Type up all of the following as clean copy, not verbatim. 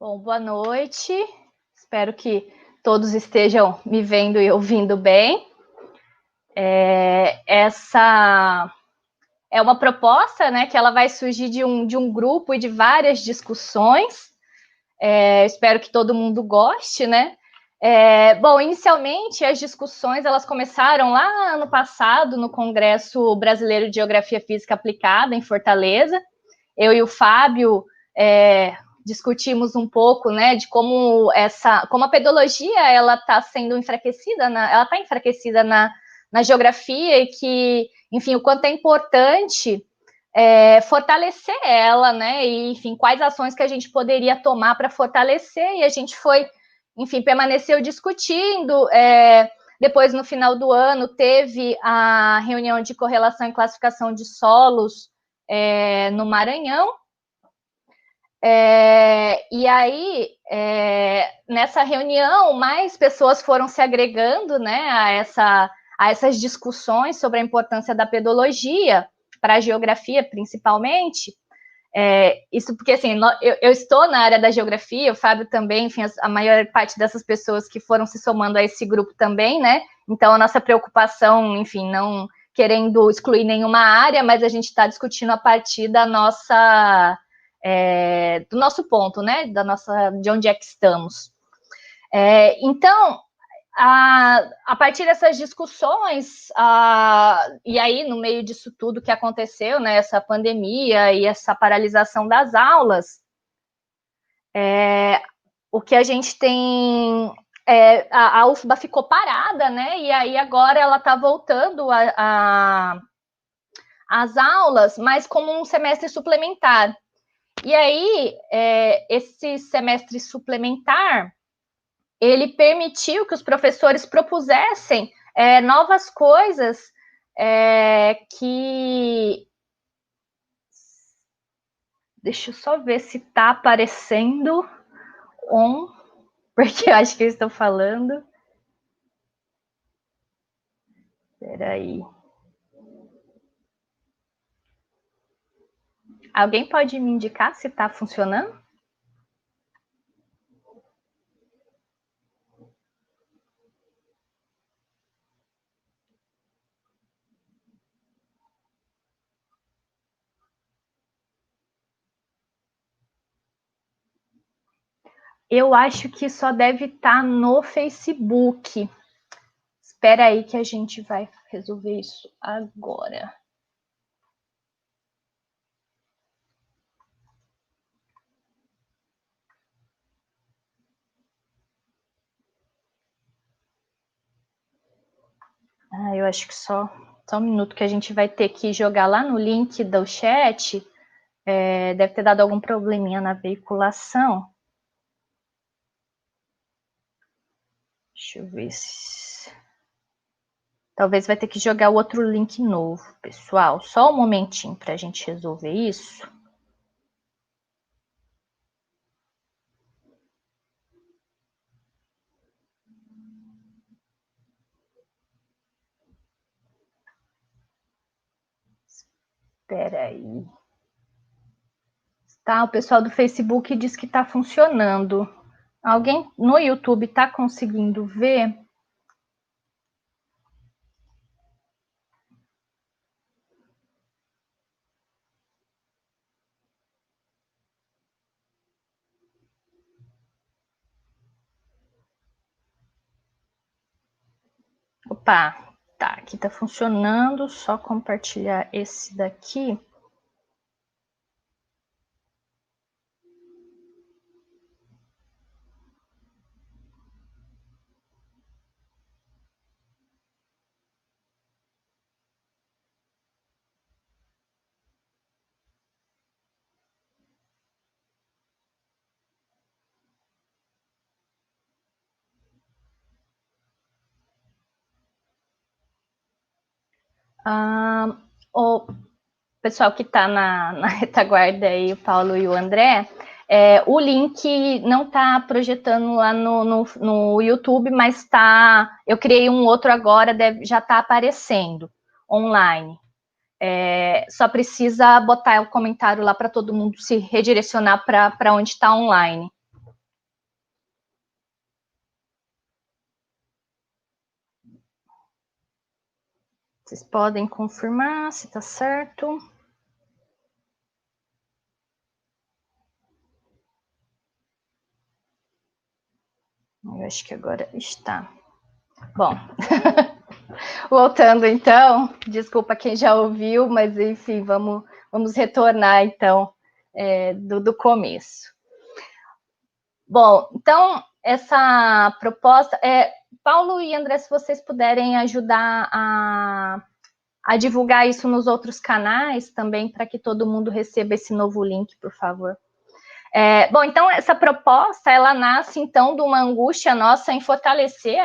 Bom, boa noite. Espero que todos estejam me vendo e ouvindo bem. Essa é uma proposta, né, que ela vai surgir de um grupo e de várias discussões. Espero que todo mundo goste, né? Bom, inicialmente as discussões elas começaram lá ano passado no Congresso Brasileiro de Geografia Física Aplicada em Fortaleza. Eu e o Fábio discutimos um pouco, né, de como a pedologia ela está sendo enfraquecida, ela está enfraquecida na geografia e que, enfim, o quanto é importante fortalecer ela, né, e, enfim, quais ações que a gente poderia tomar para fortalecer, e a gente foi, enfim, permaneceu discutindo. Depois, no final do ano, teve a reunião de correlação e classificação de solos no Maranhão. E aí, nessa reunião, mais pessoas foram se agregando, né, a essas discussões sobre a importância da pedologia para a geografia, principalmente. Isso porque, assim, eu estou na área da geografia, o Fábio também, enfim, a maior parte dessas pessoas que foram se somando a esse grupo também, né? Então, a nossa preocupação, enfim, não querendo excluir nenhuma área, mas a gente está discutindo a partir da do nosso ponto, né? De onde é que estamos. Então, a partir dessas discussões, e aí no meio disso tudo que aconteceu, né, essa pandemia e essa paralisação das aulas, o que a gente tem, a UFBA ficou parada, né, e aí agora ela está voltando às aulas, mas como um semestre suplementar. E aí, esse semestre suplementar, ele permitiu que os professores propusessem novas coisas que... Deixa eu só ver se está aparecendo porque eu acho que eu estou falando. Espera aí. Alguém pode me indicar se está funcionando? Eu acho que só deve estar no Facebook. Espera aí que a gente vai resolver isso agora. Eu acho que só um minuto que a gente vai ter que jogar lá no link do chat. Deve ter dado algum probleminha na veiculação. Deixa eu ver se... Talvez vai ter que jogar o outro link novo, pessoal. Só um momentinho para a gente resolver isso. Espera aí. Tá, o pessoal do Facebook diz que está funcionando. Alguém no YouTube está conseguindo ver? Opa, tá, aqui tá funcionando. Só compartilhar esse daqui. O pessoal que está na retaguarda aí, o Paulo e o André, o link não está projetando lá no YouTube, mas eu criei um outro agora, já está aparecendo online. Só precisa botar o comentário lá para todo mundo se redirecionar para onde está online. Vocês podem confirmar se está certo. Eu acho que agora está. Bom, voltando então, desculpa quem já ouviu, mas enfim, vamos retornar então do começo. Bom, então, essa proposta, Paulo e André, se vocês puderem ajudar a divulgar isso nos outros canais também, para que todo mundo receba esse novo link, por favor. Bom, então, essa proposta, ela nasce, então, de uma angústia nossa em fortalecer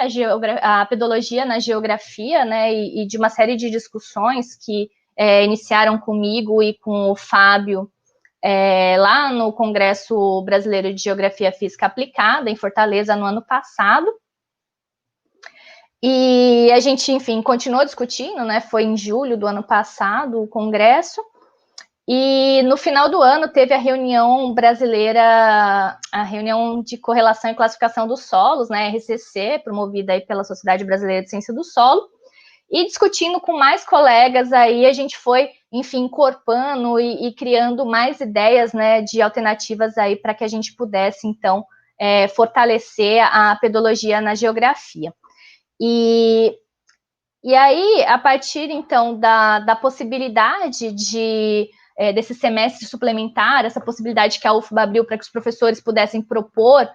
a pedologia na geografia, né, e de uma série de discussões que iniciaram comigo e com o Fábio, lá no Congresso Brasileiro de Geografia Física Aplicada, em Fortaleza, no ano passado. E a gente, enfim, continuou discutindo, né? Foi em julho do ano passado o congresso. E no final do ano teve a reunião brasileira, a reunião de correlação e classificação dos solos, né? RCC, promovida aí pela Sociedade Brasileira de Ciência do Solo. E discutindo com mais colegas aí, a gente foi, enfim, incorporando e criando mais ideias, né, de alternativas aí para que a gente pudesse, então, fortalecer a pedologia na geografia. E aí, a partir, então, da possibilidade desse semestre suplementar, essa possibilidade que a UFBA abriu para que os professores pudessem propor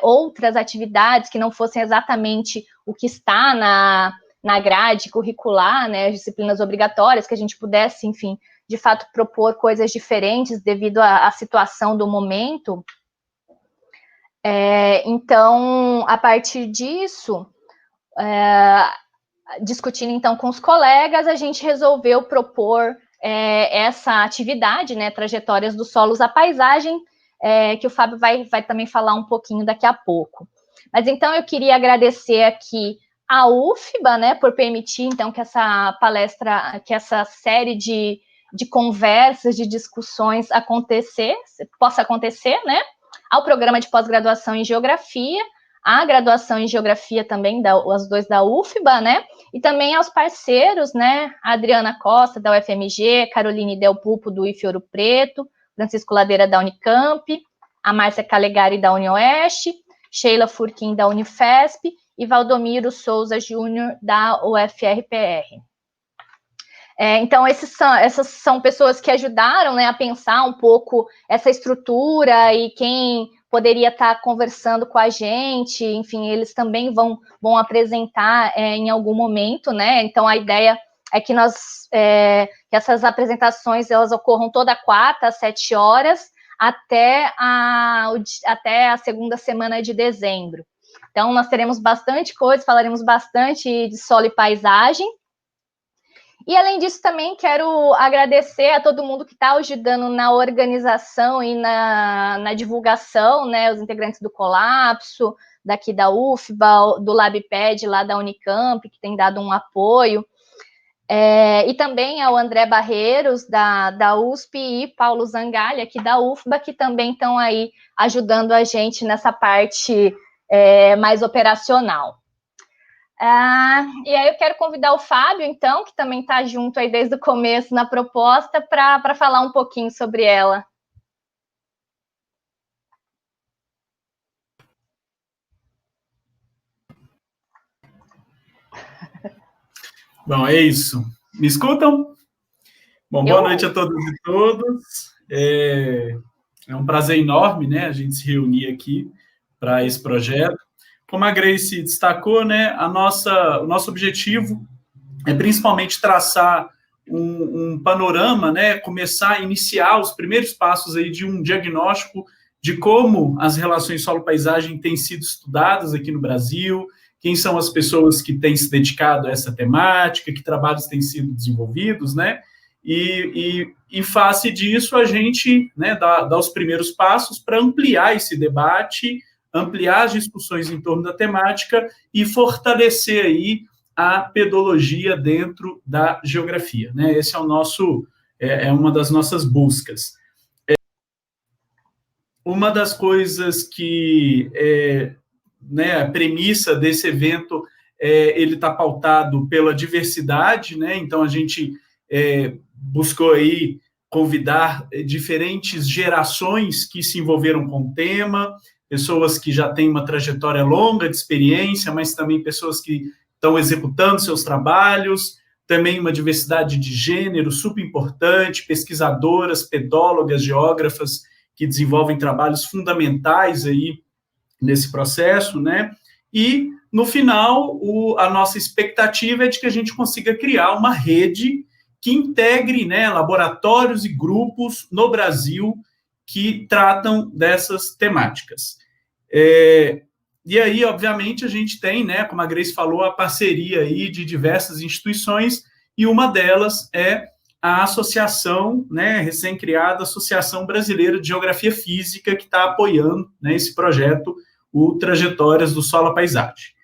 outras atividades que não fossem exatamente o que está na grade curricular, né, as disciplinas obrigatórias, que a gente pudesse, enfim, de fato, propor coisas diferentes devido à situação do momento. Então, a partir disso, discutindo, então, com os colegas, a gente resolveu propor essa atividade, né, Trajetórias dos Solos à Paisagem, que o Fábio vai também falar um pouquinho daqui a pouco. Mas, então, eu queria agradecer aqui a UFBA, né, por permitir, então, que essa palestra, que essa série de conversas, de discussões possa acontecer, né, ao programa de pós-graduação em Geografia, a graduação em Geografia também, as duas da UFBA, né, e também aos parceiros, né, a Adriana Costa, da UFMG, Caroline Del Pulpo, do IFE Ouro Preto, Francisco Ladeira, da Unicamp, a Márcia Calegari, da UniOeste, Sheila Furquim, da Unifesp, e Valdomiro Souza Júnior, da UFRPR. Então, essas são pessoas que ajudaram, né, a pensar um pouco essa estrutura e quem poderia estar conversando com a gente, enfim, eles também vão apresentar em algum momento, né? Então, a ideia é que que essas apresentações elas ocorram toda quarta, às 7 horas, até a segunda semana de dezembro. Então, nós teremos bastante coisa, falaremos bastante de solo e paisagem. E, além disso, também quero agradecer a todo mundo que está ajudando na organização e na divulgação, né, os integrantes do Colapso, daqui da UFBA, do LabPad, lá da Unicamp, que tem dado um apoio. E também ao André Barreiros, da USP, e Paulo Zangali, aqui da UFBA, que também estão aí ajudando a gente nessa parte mais operacional. E aí eu quero convidar o Fábio, então, que também está junto aí desde o começo na proposta, para falar um pouquinho sobre ela. Bom, é isso. Me escutam? Bom, boa noite a todos e todas. É um prazer enorme, né, a gente se reunir aqui para esse projeto. Como a Grace destacou, né, o nosso objetivo é principalmente traçar um panorama, né, começar a iniciar os primeiros passos aí de um diagnóstico de como as relações solo-paisagem têm sido estudadas aqui no Brasil, quem são as pessoas que têm se dedicado a essa temática, que trabalhos têm sido desenvolvidos, né, e em face disso a gente, né, dá os primeiros passos para ampliar esse debate, ampliar as discussões em torno da temática e fortalecer aí a pedologia dentro da geografia, né? Esse é uma das nossas buscas. Uma das coisas que né, a premissa desse evento ele está pautado pela diversidade, né? Então, a gente buscou aí convidar diferentes gerações que se envolveram com o tema, pessoas que já têm uma trajetória longa de experiência, mas também pessoas que estão executando seus trabalhos, também uma diversidade de gênero super importante, pesquisadoras, pedólogas, geógrafas, que desenvolvem trabalhos fundamentais aí nesse processo, né? E, no final, a nossa expectativa é de que a gente consiga criar uma rede que integre, né, laboratórios e grupos no Brasil que tratam dessas temáticas. E aí, obviamente, a gente tem, né, como a Grace falou, a parceria aí de diversas instituições, e uma delas é a associação, né, recém-criada Associação Brasileira de Geografia Física, que está apoiando, né, esse projeto, o Trajetórias do Solo à Paisagem.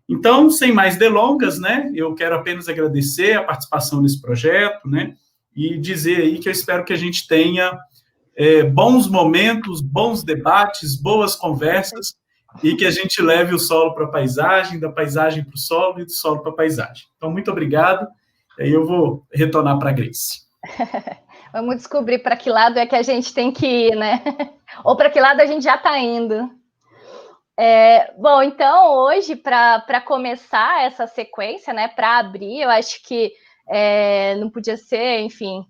Então, sem mais delongas, né, eu quero apenas agradecer a participação nesse projeto, né, e dizer aí que eu espero que a gente tenha bons momentos, bons debates, boas conversas, e que a gente leve o solo para a paisagem, da paisagem para o solo e do solo para a paisagem. Então, muito obrigado. Aí eu vou retornar para a Grace. Vamos descobrir para que lado é que a gente tem que ir, né? Ou para que lado a gente já está indo. Bom, então, hoje, para começar essa sequência, né, para abrir, eu acho que não podia ser, enfim,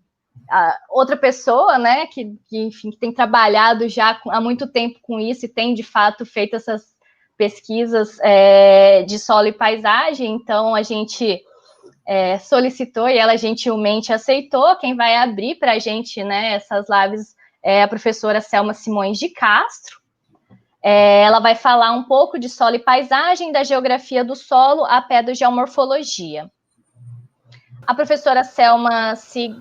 outra pessoa, né, enfim, que tem trabalhado já há muito tempo com isso e tem, de fato, feito essas pesquisas de solo e paisagem. Então, a gente solicitou e ela gentilmente aceitou. Quem vai abrir para a gente, né, essas lives é a professora Selma Simões de Castro. Ela vai falar um pouco de solo e paisagem, da geografia do solo à pé da geomorfologia. A professora Selma se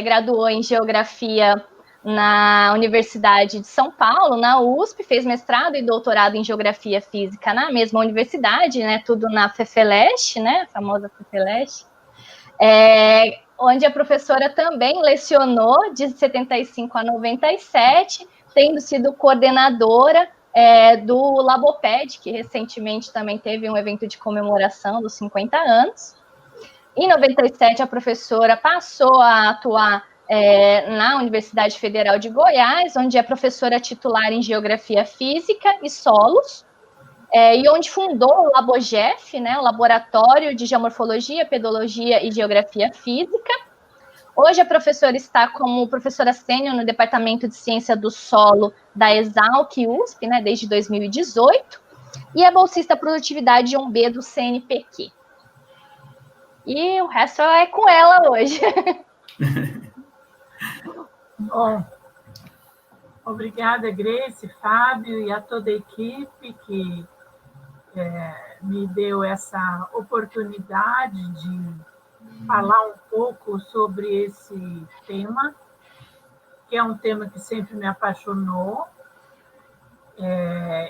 graduou em geografia na Universidade de São Paulo, na USP, fez mestrado e doutorado em geografia física na mesma universidade, né, tudo na FEFELESH, né, a famosa FEFELESH, onde a professora também lecionou de 75 a 97, tendo sido coordenadora do Laboped, que recentemente também teve um evento de comemoração dos 50 anos. Em 97, a professora passou a atuar na Universidade Federal de Goiás, onde é professora titular em Geografia Física e Solos, e onde fundou o Labogef, né, o Laboratório de Geomorfologia, Pedologia e Geografia Física. Hoje a professora está como professora sênior no Departamento de Ciência do Solo da Exalc USP, né, desde 2018, e é bolsista Produtividade 1B do CNPq. E o resto é com ela hoje. Bom, obrigada, Grace, Fábio e a toda a equipe que me deu essa oportunidade de falar um pouco sobre esse tema, que é um tema que sempre me apaixonou.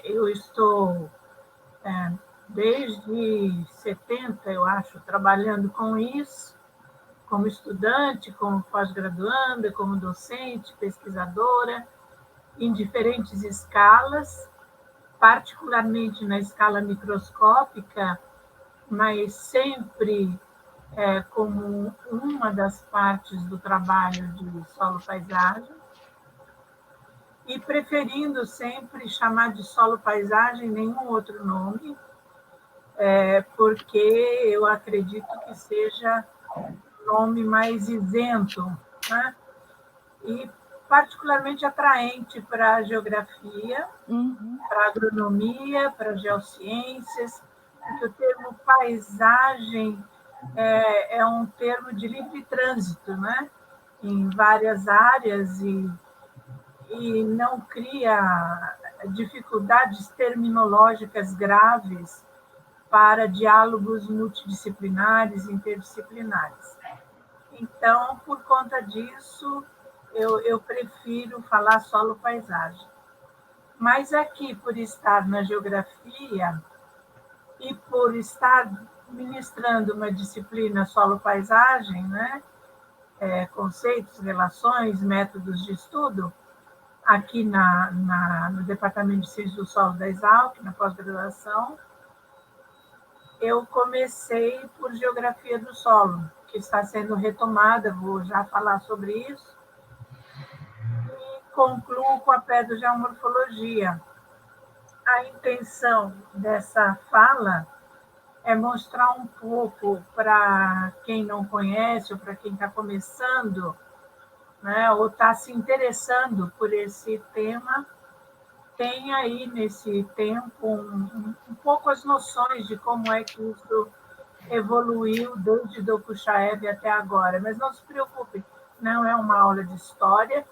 Eu estou, desde 70, eu acho, trabalhando com isso, como estudante, como pós-graduanda, como docente, pesquisadora, em diferentes escalas, particularmente na escala microscópica, mas sempre como uma das partes do trabalho de solo-paisagem, e preferindo sempre chamar de solo-paisagem nenhum outro nome, porque eu acredito que seja nome mais isento, né? E particularmente atraente para a geografia, para a agronomia, para as geociências, porque o termo paisagem é um termo de livre trânsito, né? Em várias áreas e não cria dificuldades terminológicas graves para diálogos multidisciplinares, interdisciplinares. Então, por conta disso, eu prefiro falar solo-paisagem. Mas aqui, por estar na geografia e por estar ministrando uma disciplina solo-paisagem, né? Conceitos, relações, métodos de estudo, aqui no Departamento de Ciências do Solo da Exalc, na pós-graduação, eu comecei por geografia do solo, que está sendo retomada, vou já falar sobre isso, e concluo com a pedogeomorfologia. A intenção dessa fala é mostrar um pouco para quem não conhece ou para quem está começando, né, ou está se interessando por esse tema, tem aí nesse tempo um pouco as noções de como é que isso evoluiu desde Dokuchaev até agora. Mas não se preocupe, não é uma aula de história,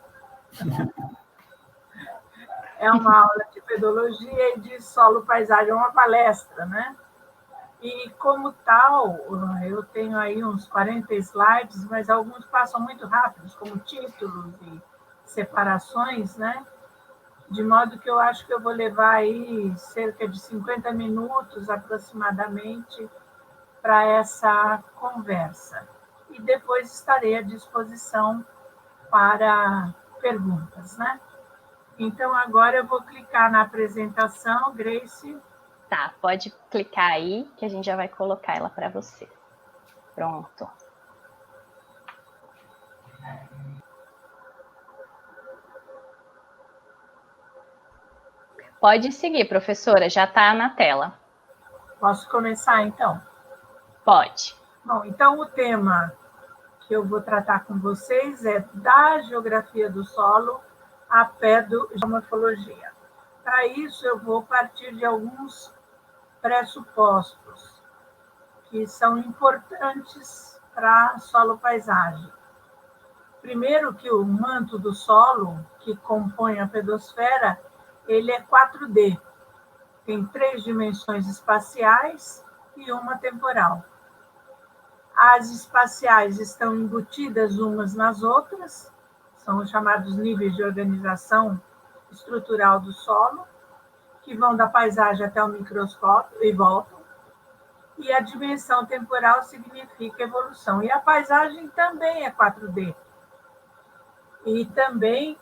é uma aula de pedologia e de solo-paisagem, é uma palestra, né? E, como tal, eu tenho aí uns 40 slides, mas alguns passam muito rápidos, como títulos e separações, né? De modo que eu acho que eu vou levar aí cerca de 50 minutos, aproximadamente, para essa conversa. E depois estarei à disposição para perguntas, né? Então, agora eu vou clicar na apresentação, Grace. Tá, pode clicar aí, que a gente já vai colocar ela para você. Pronto. Pode seguir, professora, já está na tela. Posso começar, então? Pode. Bom, então o tema que eu vou tratar com vocês é da geografia do solo à pedogeomorfologia. Para isso, eu vou partir de alguns pressupostos que são importantes para a solo-paisagem. Primeiro, que o manto do solo, que compõe a pedosfera, ele é 4D. Tem 3 dimensões espaciais e uma temporal. As espaciais estão embutidas umas nas outras, são os chamados níveis de organização estrutural do solo, que vão da paisagem até o microscópio e voltam. E a dimensão temporal significa evolução. E a paisagem também é 4D. E também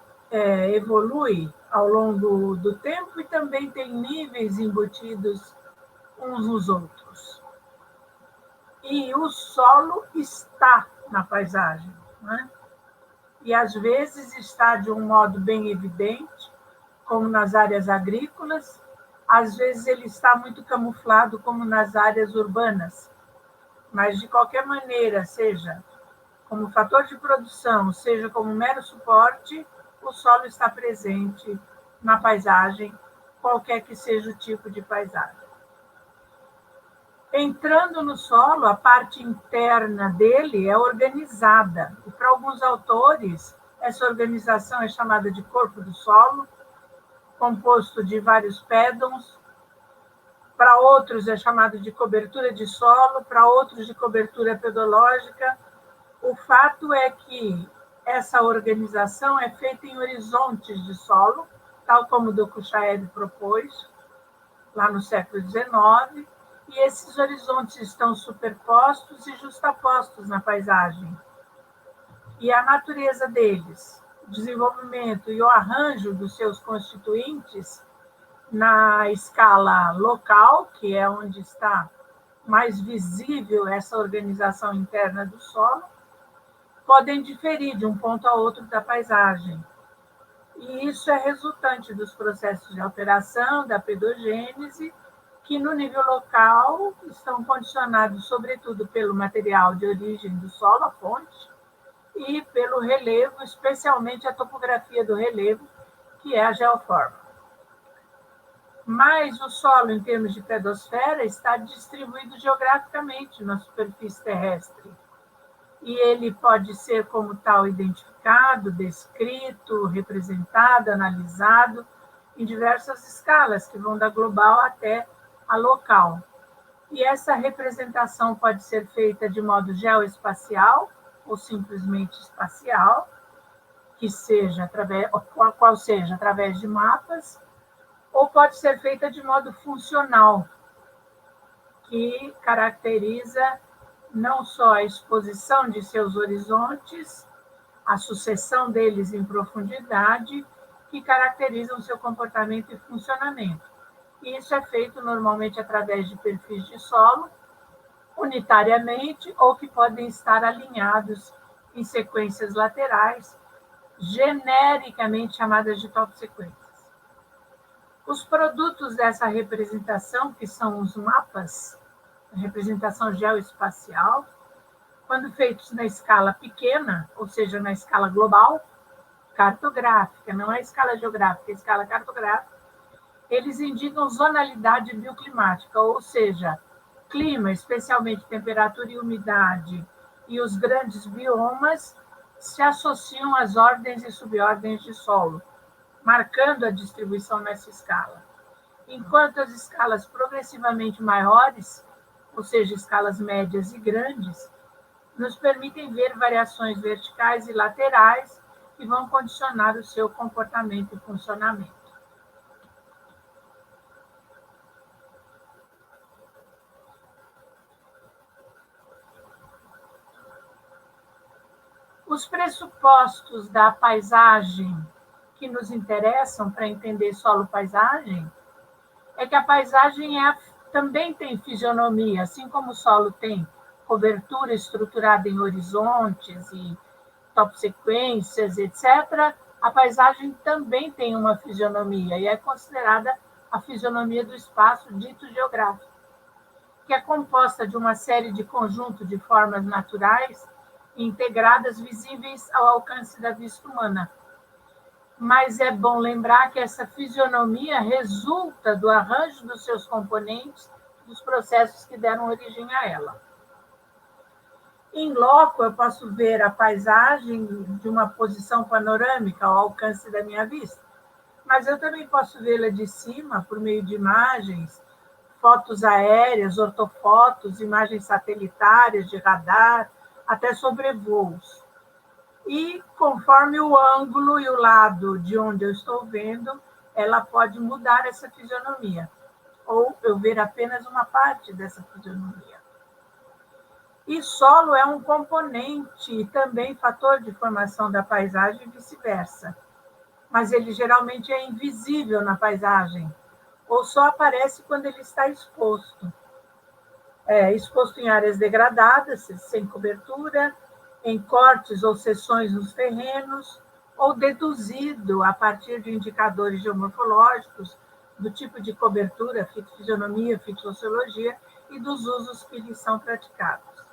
evolui ao longo do tempo e também tem níveis embutidos uns nos outros. E o solo está na paisagem, né? E às vezes está de um modo bem evidente, como nas áreas agrícolas, às vezes ele está muito camuflado, como nas áreas urbanas. Mas, de qualquer maneira, seja como fator de produção, seja como mero suporte, o solo está presente na paisagem, qualquer que seja o tipo de paisagem. Entrando no solo, a parte interna dele é organizada. E para alguns autores, essa organização é chamada de corpo do solo, composto de vários pédons. Para outros é chamado de cobertura de solo, para outros de cobertura pedológica. O fato é que essa organização é feita em horizontes de solo, tal como Dokuchaev propôs, lá no século XIX, e esses horizontes estão superpostos e justapostos na paisagem. E a natureza deles, o desenvolvimento e o arranjo dos seus constituintes na escala local, que é onde está mais visível essa organização interna do solo, podem diferir de um ponto a outro da paisagem. E isso é resultante dos processos de alteração, da pedogênese, que no nível local estão condicionados, sobretudo, pelo material de origem do solo, a fonte, e pelo relevo, especialmente a topografia do relevo, que é a geoforma. Mas o solo, em termos de pedosfera, está distribuído geograficamente na superfície terrestre. E ele pode ser, como tal, identificado, descrito, representado, analisado em diversas escalas, que vão da global até a local. E essa representação pode ser feita de modo geoespacial ou simplesmente espacial, qual seja através de mapas, ou pode ser feita de modo funcional, que caracteriza não só a exposição de seus horizontes, a sucessão deles em profundidade, que caracterizam seu comportamento e funcionamento, E isso é feito normalmente através de perfis de solo, unitariamente, ou que podem estar alinhados em sequências laterais, genericamente chamadas de top sequências. Os produtos dessa representação, que são os mapas, a representação geoespacial, quando feitos na escala pequena, ou seja, na escala global, cartográfica, não é escala geográfica, é escala cartográfica, eles indicam zonalidade bioclimática, ou seja, clima, especialmente temperatura e umidade, e os grandes biomas se associam às ordens e subordens de solo, marcando a distribuição nessa escala. Enquanto as escalas progressivamente maiores, ou seja, escalas médias e grandes, nos permitem ver variações verticais e laterais que vão condicionar o seu comportamento e funcionamento. Os pressupostos da paisagem que nos interessam para entender solo-paisagem é que a paisagem também tem fisionomia, assim como o solo tem cobertura estruturada em horizontes e top sequências, etc., a paisagem também tem uma fisionomia e é considerada a fisionomia do espaço dito geográfico, que é composta de uma série de conjuntos de formas naturais integradas visíveis ao alcance da vista humana. Mas é bom lembrar que essa fisionomia resulta do arranjo dos seus componentes, dos processos que deram origem a ela. Em loco, eu posso ver a paisagem de uma posição panorâmica ao alcance da minha vista, mas eu também posso vê-la de cima, por meio de imagens, fotos aéreas, ortofotos, imagens satelitárias de radar, até sobrevoos. E, conforme o ângulo e o lado de onde eu estou vendo, ela pode mudar essa fisionomia, ou eu ver apenas uma parte dessa fisionomia. E solo é um componente e também fator de formação da paisagem e vice-versa, mas ele geralmente é invisível na paisagem, ou só aparece quando ele está exposto. Exposto em áreas degradadas, sem cobertura, em cortes ou seções nos terrenos, ou deduzido a partir de indicadores geomorfológicos, do tipo de cobertura, fitofisionomia, fitossociologia e dos usos que lhes são praticados.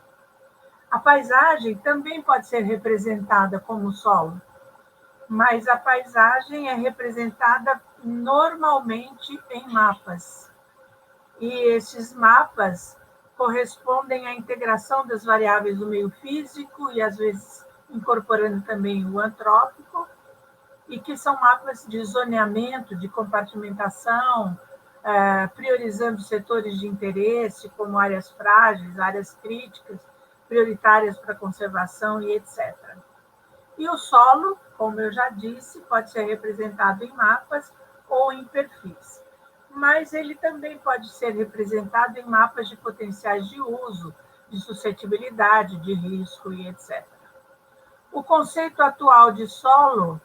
A paisagem também pode ser representada como solo, mas a paisagem é representada normalmente em mapas. E esses mapas correspondem à integração das variáveis do meio físico e, às vezes, incorporando também o antrópico, e que são mapas de zoneamento, de compartimentação, priorizando setores de interesse, como áreas frágeis, áreas críticas, prioritárias para conservação e etc. E o solo, como eu já disse, pode ser representado em mapas ou em perfis, mas ele também pode ser representado em mapas de potenciais de uso, de suscetibilidade, de risco e etc. O conceito atual de solo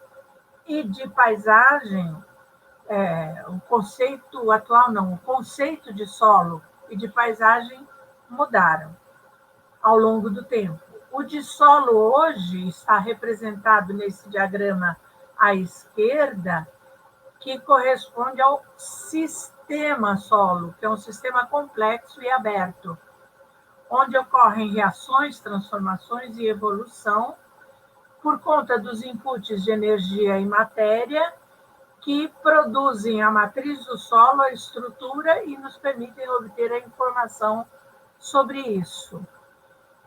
e de paisagem, o conceito de solo e de paisagem mudaram ao longo do tempo. O de solo hoje está representado nesse diagrama à esquerda, que corresponde ao sistema solo, que é um sistema complexo e aberto, onde ocorrem reações, transformações e evolução por conta dos inputs de energia e matéria que produzem a matriz do solo, a estrutura e nos permitem obter a informação sobre isso.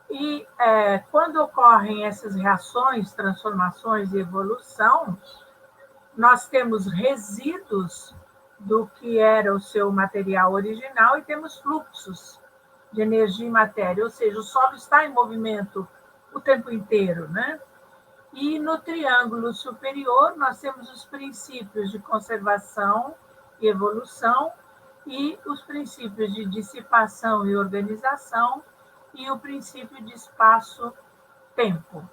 E quando ocorrem essas reações, transformações e evolução, nós temos resíduos do que era o seu material original e temos fluxos de energia e matéria, ou seja, o solo está em movimento o tempo inteiro, né? E no triângulo superior nós temos os princípios de conservação e evolução e os princípios de dissipação e organização e o princípio de espaço-tempo.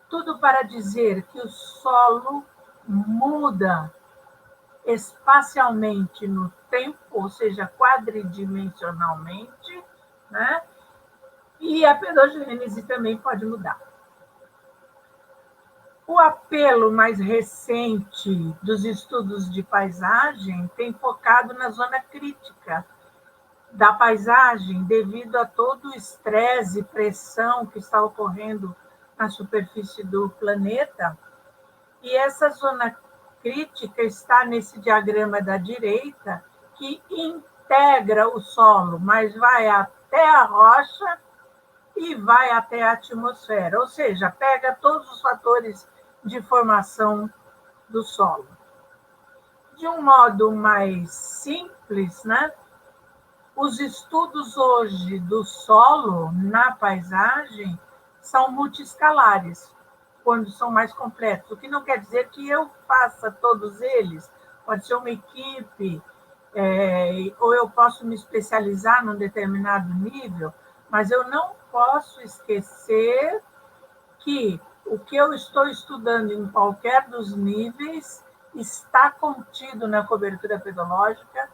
Tudo para dizer que o solo muda espacialmente no tempo, ou seja, quadridimensionalmente, né? E a pedogênese também pode mudar. O apelo mais recente dos estudos de paisagem tem focado na zona crítica da paisagem devido a todo o estresse e pressão que está ocorrendo na superfície do planeta. E essa zona crítica está nesse diagrama da direita, que integra o solo, mas vai até a rocha e vai até a atmosfera, ou seja, pega todos os fatores de formação do solo. De um modo mais simples, né? Os estudos hoje do solo na paisagem são multiescalares, quando são mais completos, o que não quer dizer que eu faça todos eles, pode ser uma equipe, ou eu posso me especializar num determinado nível, mas eu não posso esquecer que o que eu estou estudando em qualquer dos níveis está contido na cobertura pedológica,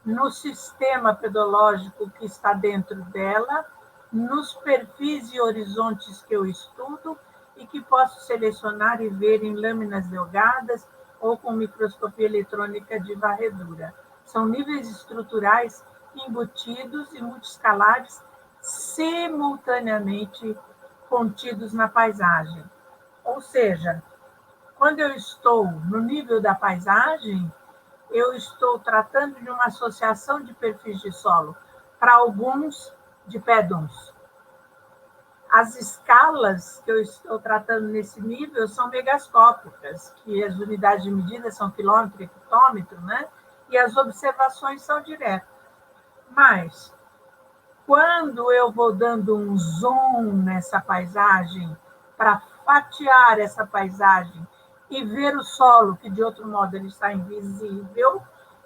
no sistema pedológico que está dentro dela, nos perfis e horizontes que eu estudo e que posso selecionar e ver em lâminas delgadas ou com microscopia eletrônica de varredura. São níveis estruturais embutidos e multiescalares simultaneamente contidos na paisagem. Ou seja, quando eu estou no nível da paisagem, eu estou tratando de uma associação de perfis de solo, para alguns de péduns. As escalas que eu estou tratando nesse nível são megascópicas, que as unidades de medida são quilômetro e hectômetro, né? E as observações são diretas. Mas, quando eu vou dando um zoom nessa paisagem, para fatiar essa paisagem e ver o solo, que de outro modo ele está invisível,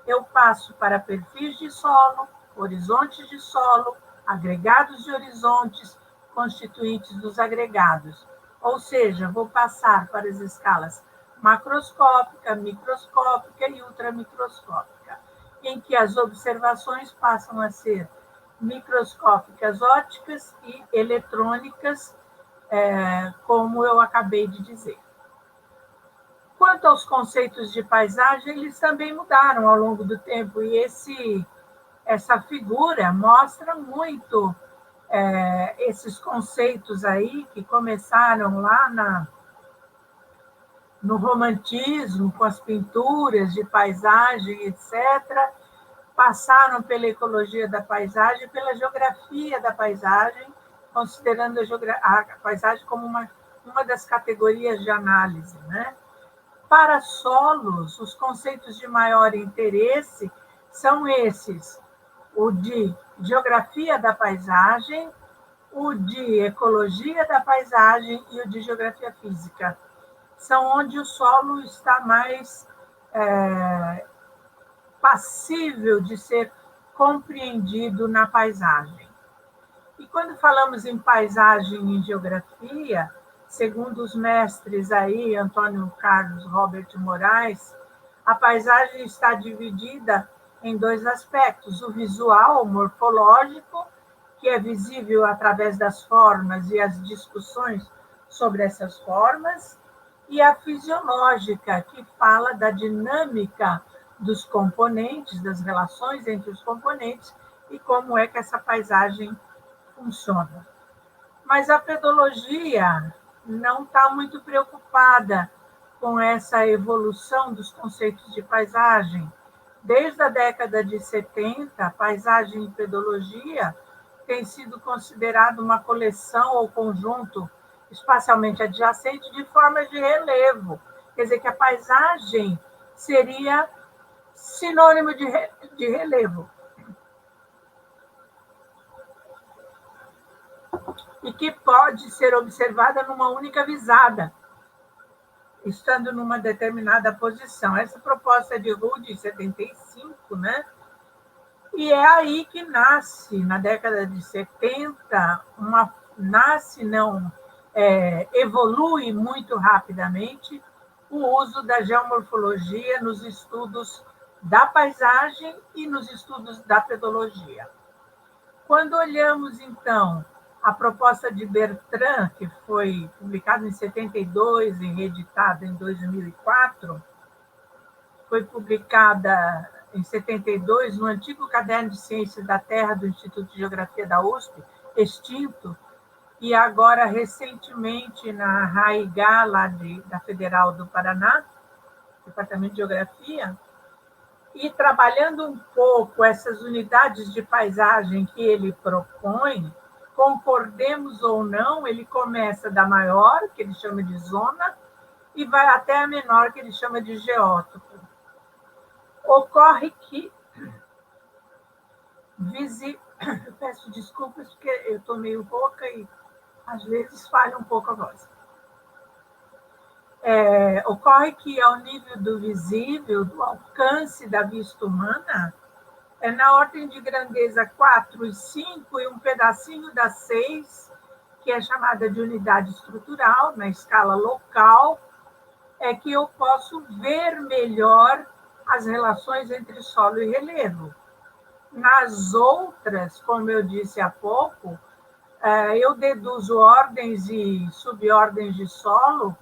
eu passo para perfis de solo, horizontes de solo, agregados de horizontes, constituintes dos agregados. Ou seja, vou passar para as escalas macroscópica, microscópica e ultramicroscópica, em que as observações passam a ser microscópicas ópticas e eletrônicas, como eu acabei de dizer. Quanto aos conceitos de paisagem, eles também mudaram ao longo do tempo, e essa figura mostra muito esses conceitos aí que começaram lá no romantismo, com as pinturas de paisagem, etc., passaram pela ecologia da paisagem, pela geografia da paisagem, considerando a paisagem como uma das categorias de análise, né? Para solos, os conceitos de maior interesse são esses: o de geografia da paisagem, o de ecologia da paisagem e o de geografia física. São onde o solo está mais passível de ser compreendido na paisagem. E quando falamos em paisagem e geografia, segundo os mestres aí, Antônio Carlos Robert Moraes, a paisagem está dividida em dois aspectos: o visual, o morfológico, que é visível através das formas e as discussões sobre essas formas, e a fisiológica, que fala da dinâmica dos componentes, das relações entre os componentes e como é que essa paisagem funciona. Mas a pedologia não está muito preocupada com essa evolução dos conceitos de paisagem. Desde a década de 70, a paisagem e pedologia tem sido considerado uma coleção ou conjunto espacialmente adjacente de formas de relevo. Quer dizer que a paisagem seria sinônimo de relevo. E que pode ser observada numa única visada, estando numa determinada posição. Essa proposta é de Rudd, em 75, né? E é aí que nasce, na década de 70, evolui muito rapidamente o uso da geomorfologia nos estudos da paisagem e nos estudos da pedologia. Quando olhamos, então, a proposta de Bertrand, que foi publicada em 72 e reeditada em 2004, foi publicada em 72 no antigo Caderno de Ciências da Terra do Instituto de Geografia da USP, extinto, e agora recentemente na RAIGA, lá da Federal do Paraná, Departamento de Geografia, e trabalhando um pouco essas unidades de paisagem que ele propõe, concordemos ou não, ele começa da maior, que ele chama de zona, e vai até a menor, que ele chama de geótopo. Ocorre que... Eu peço desculpas, porque eu estou meio rouca e às vezes falha um pouco a voz. Ocorre que, ao nível do visível, do alcance da vista humana, é na ordem de grandeza 4 e 5 e um pedacinho da 6, que é chamada de unidade estrutural, na escala local, é que eu posso ver melhor as relações entre solo e relevo. Nas outras, como eu disse há pouco, eu deduzo ordens e subordens de solo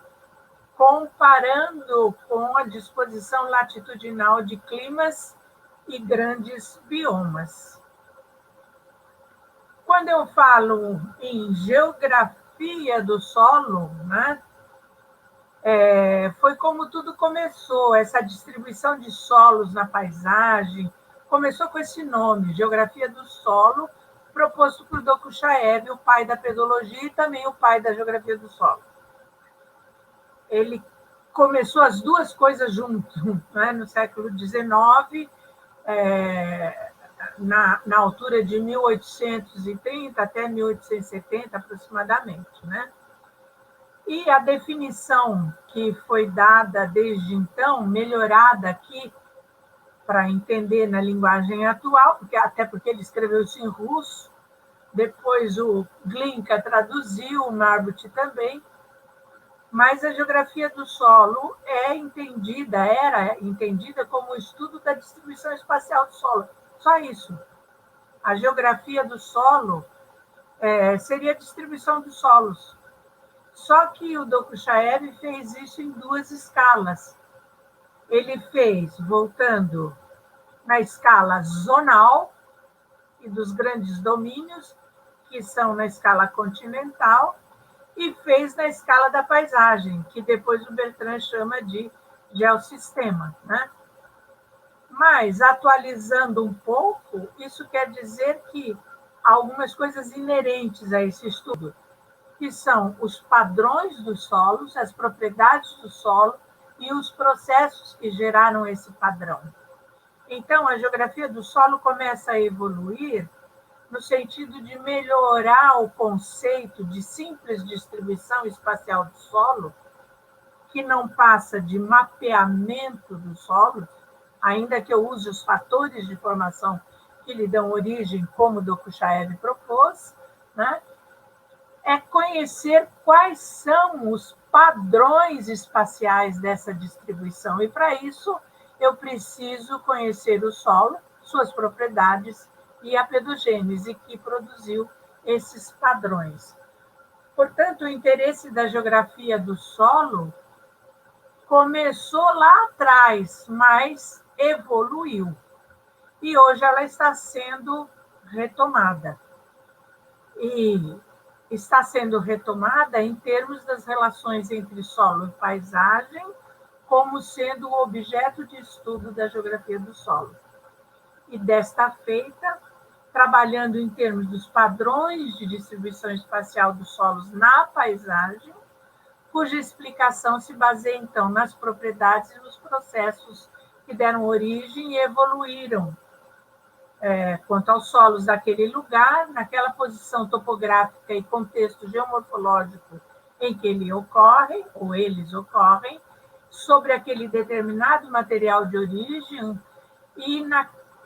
comparando com a disposição latitudinal de climas e grandes biomas. Quando eu falo em geografia do solo, né, foi como tudo começou, essa distribuição de solos na paisagem, começou com esse nome, Geografia do Solo, proposto por Dokuchaev, o pai da pedologia e também o pai da geografia do solo. Ele começou as duas coisas juntos, né, no século XIX, na altura de 1830 até 1870, aproximadamente, né? E a definição que foi dada desde então, melhorada aqui, para entender na linguagem atual, até porque ele escreveu isso em russo, depois o Glinka traduziu, o Marbut também, mas a geografia do solo era entendida como o estudo da distribuição espacial do solo. Só isso. A geografia do solo seria a distribuição dos solos. Só que o Dokuchaev fez isso em duas escalas. Ele fez, voltando na escala zonal e dos grandes domínios, que são na escala continental, e fez na escala da paisagem, que depois o Bertrand chama de geossistema, né? Mas, atualizando um pouco, isso quer dizer que há algumas coisas inerentes a esse estudo, que são os padrões dos solos, as propriedades do solo e os processos que geraram esse padrão. Então, a geografia do solo começa a evoluir no sentido de melhorar o conceito de simples distribuição espacial do solo, que não passa de mapeamento do solo, ainda que eu use os fatores de formação que lhe dão origem, como Dokuchaev propôs, né? É conhecer quais são os padrões espaciais dessa distribuição. E, para isso, eu preciso conhecer o solo, suas propriedades e a pedogênese que produziu esses padrões. Portanto, o interesse da geografia do solo começou lá atrás, mas evoluiu. E hoje ela está sendo retomada. E está sendo retomada em termos das relações entre solo e paisagem, como sendo o objeto de estudo da geografia do solo. E desta feita, trabalhando em termos dos padrões de distribuição espacial dos solos na paisagem, cuja explicação se baseia, então, nas propriedades e nos processos que deram origem e evoluíram quanto aos solos daquele lugar, naquela posição topográfica e contexto geomorfológico em que ele ocorre, ou eles ocorrem, sobre aquele determinado material de origem e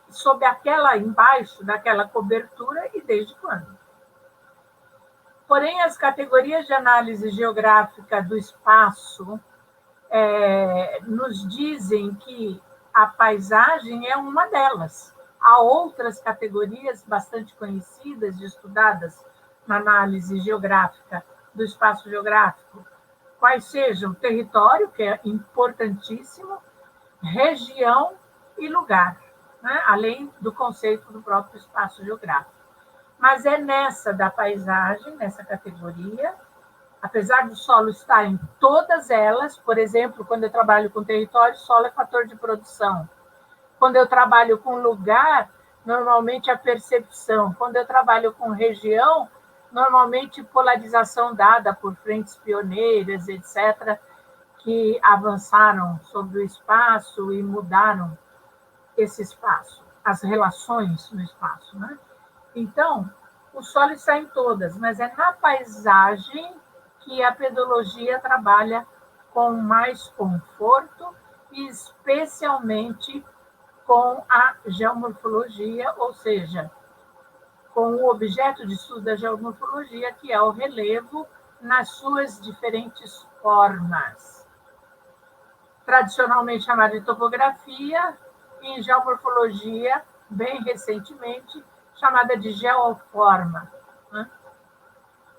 sobre embaixo daquela cobertura e desde quando. Porém, as categorias de análise geográfica do espaço nos dizem que a paisagem é uma delas. Há outras categorias bastante conhecidas e estudadas na análise geográfica do espaço geográfico, quais sejam território, que é importantíssimo, região e lugar, né? Além do conceito do próprio espaço geográfico. Mas é nessa da paisagem, nessa categoria, apesar do solo estar em todas elas, por exemplo, quando eu trabalho com território, solo é fator de produção. Quando eu trabalho com lugar, normalmente a percepção. Quando eu trabalho com região, normalmente polarização dada por frentes pioneiras, etc., que avançaram sobre o espaço e mudaram esse espaço, as relações no espaço, né? Então, o solo está em todas, mas é na paisagem que a pedologia trabalha com mais conforto e especialmente com a geomorfologia, ou seja, com o objeto de estudo da geomorfologia, que é o relevo nas suas diferentes formas. Tradicionalmente chamada de topografia, e em geomorfologia, bem recentemente, chamada de geoforma.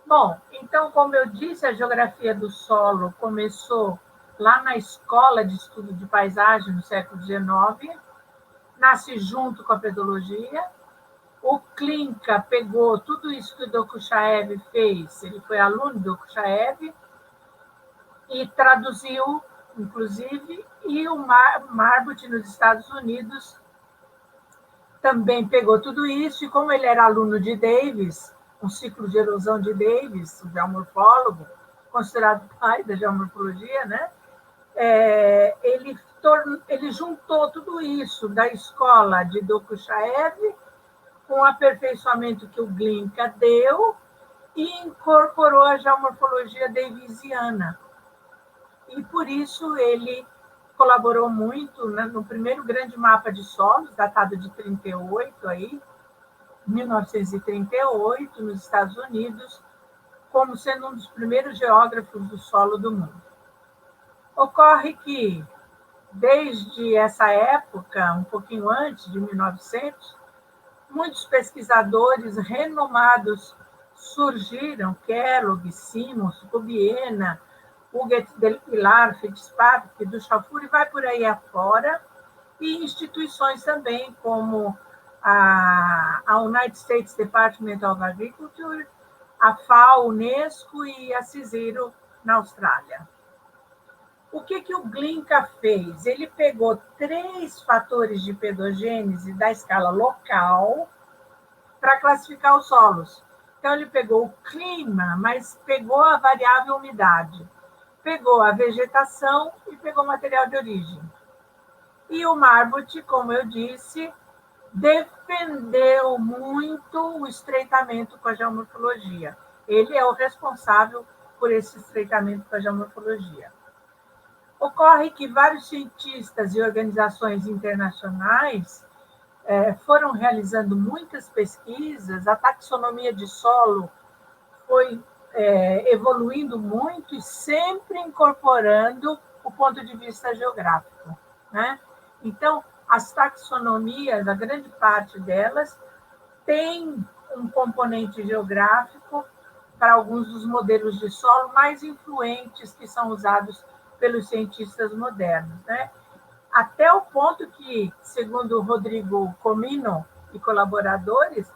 Bom, então, como eu disse, a geografia do solo começou lá na Escola de Estudo de Paisagem, no século XIX, nasce junto com a pedologia. O Klinka pegou tudo isso que o Dokuchaev fez, ele foi aluno do Dokuchaev, e traduziu, inclusive, e o Marbut, nos Estados Unidos, também pegou tudo isso, e como ele era aluno de Davis, um ciclo de erosão de Davis, o geomorfólogo, considerado pai da geomorfologia, né? Ele juntou tudo isso da escola de Dokuchaev com o aperfeiçoamento que o Glinka deu e incorporou a geomorfologia davisiana. E por isso ele colaborou muito, né, no primeiro grande mapa de solos, datado de 38, aí, 1938, nos Estados Unidos, como sendo um dos primeiros geógrafos do solo do mundo. Ocorre que, desde essa época, um pouquinho antes de 1900, muitos pesquisadores renomados surgiram, Kellogg, Simons, Kubiena, Huguet del Pilar, Fitzpatrick, Duchaufour, e vai por aí afora, e instituições também como a United States Department of Agriculture, a FAO, Unesco e a CISIRO, na Austrália. O que o Glinka fez? Ele pegou 3 fatores de pedogênese da escala local para classificar os solos. Então, ele pegou o clima, mas pegou a variável umidade, pegou a vegetação e pegou o material de origem. E o Marbut, como eu disse, defendeu muito o estreitamento com a geomorfologia. Ele é o responsável por esse estreitamento com a geomorfologia. Ocorre que vários cientistas e organizações internacionais foram realizando muitas pesquisas, a taxonomia de solo foi evoluindo muito e sempre incorporando o ponto de vista geográfico, né? Então, as taxonomias, a grande parte delas, tem um componente geográfico para alguns dos modelos de solo mais influentes que são usados pelos cientistas modernos, né? Até o ponto que, segundo o Rodrigo Comino e colaboradores,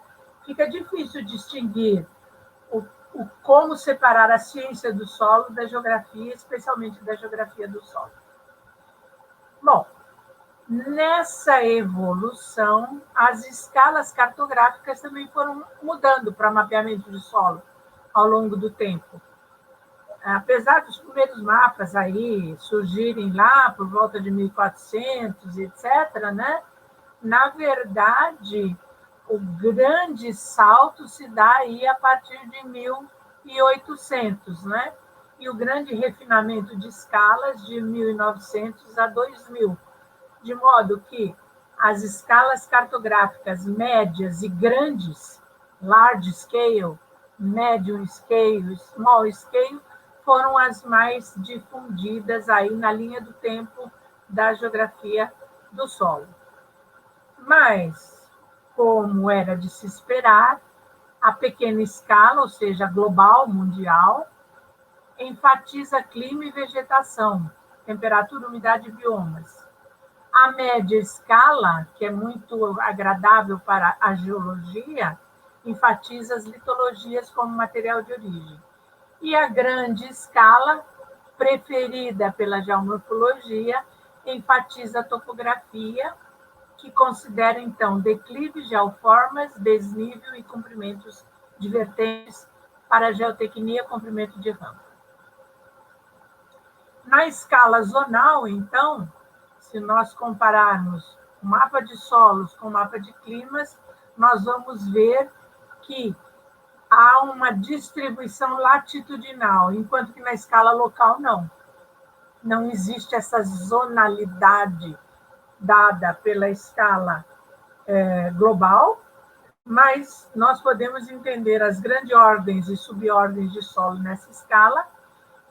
fica difícil distinguir como separar a ciência do solo da geografia, especialmente da geografia do solo. Bom, nessa evolução, as escalas cartográficas também foram mudando para mapeamento de solo ao longo do tempo. Apesar dos primeiros mapas aí surgirem lá por volta de 1400, etc., né? Na verdade, o grande salto se dá aí a partir de 1800, né? E o grande refinamento de escalas de 1900 a 2000, de modo que as escalas cartográficas médias e grandes, large scale, medium scale, small scale, foram as mais difundidas aí na linha do tempo da geografia do solo. Mas, como era de se esperar, a pequena escala, ou seja, global, mundial, enfatiza clima e vegetação, temperatura, umidade e biomas. A média escala, que é muito agradável para a geologia, enfatiza as litologias como material de origem. E a grande escala, preferida pela geomorfologia, enfatiza a topografia, que considera, então, declive, geoformas, desnível e comprimentos de vertentes para a geotecnia, comprimento de rampa. Na escala zonal, então, se nós compararmos o mapa de solos com o mapa de climas, nós vamos ver que há uma distribuição latitudinal, enquanto que na escala local não. Não existe essa zonalidade dada pela escala global, mas nós podemos entender as grandes ordens e subordens de solo nessa escala,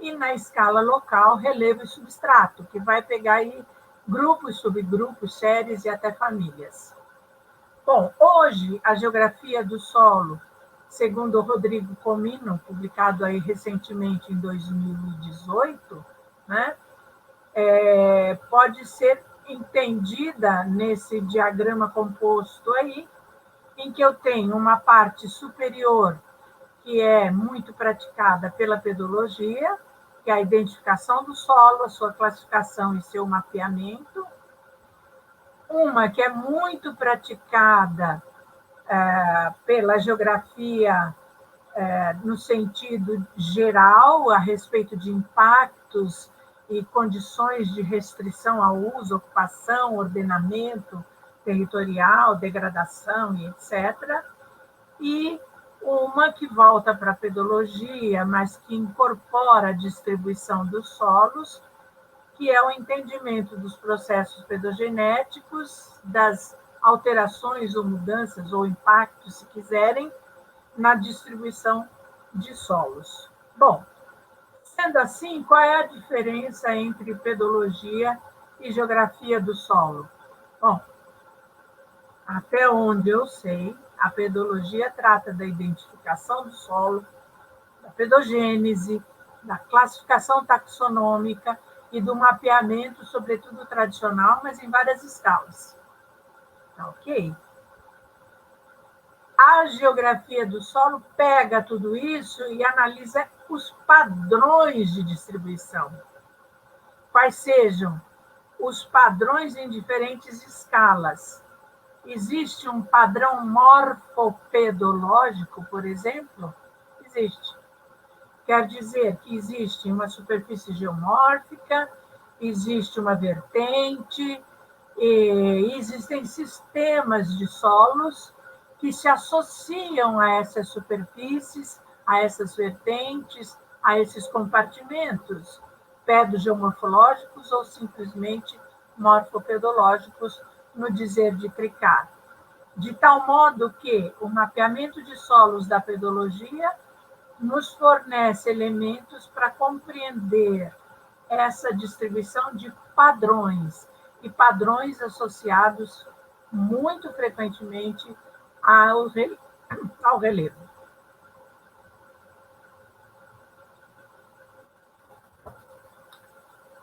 e na escala local, relevo e substrato, que vai pegar aí grupos, subgrupos, séries e até famílias. Bom, hoje, a geografia do solo, segundo o Rodrigo Comino, publicado aí recentemente em 2018, né, pode ser entendida nesse diagrama composto aí, em que eu tenho uma parte superior que é muito praticada pela pedologia, que é a identificação do solo, a sua classificação e seu mapeamento. Uma que é muito praticada pela geografia no sentido geral, a respeito de impactos e condições de restrição ao uso, ocupação, ordenamento territorial, degradação e etc. E uma que volta para a pedologia, mas que incorpora a distribuição dos solos, que é o entendimento dos processos pedogenéticos, das alterações ou mudanças ou impactos, se quiserem, na distribuição de solos. Bom, sendo assim, qual é a diferença entre pedologia e geografia do solo? Bom, até onde eu sei, a pedologia trata da identificação do solo, da pedogênese, da classificação taxonômica e do mapeamento, sobretudo tradicional, mas em várias escalas. Tá ok? A geografia do solo pega tudo isso e analisa os padrões de distribuição. Quais sejam os padrões em diferentes escalas. Existe um padrão morfopedológico, por exemplo? Existe. Quer dizer que existe uma superfície geomórfica, existe uma vertente, e existem sistemas de solos que se associam a essas superfícies, a essas vertentes, a esses compartimentos, pedogeomorfológicos ou simplesmente morfopedológicos, no dizer de Cricard. De tal modo que o mapeamento de solos da pedologia nos fornece elementos para compreender essa distribuição de padrões, e padrões associados muito frequentemente ao relevo.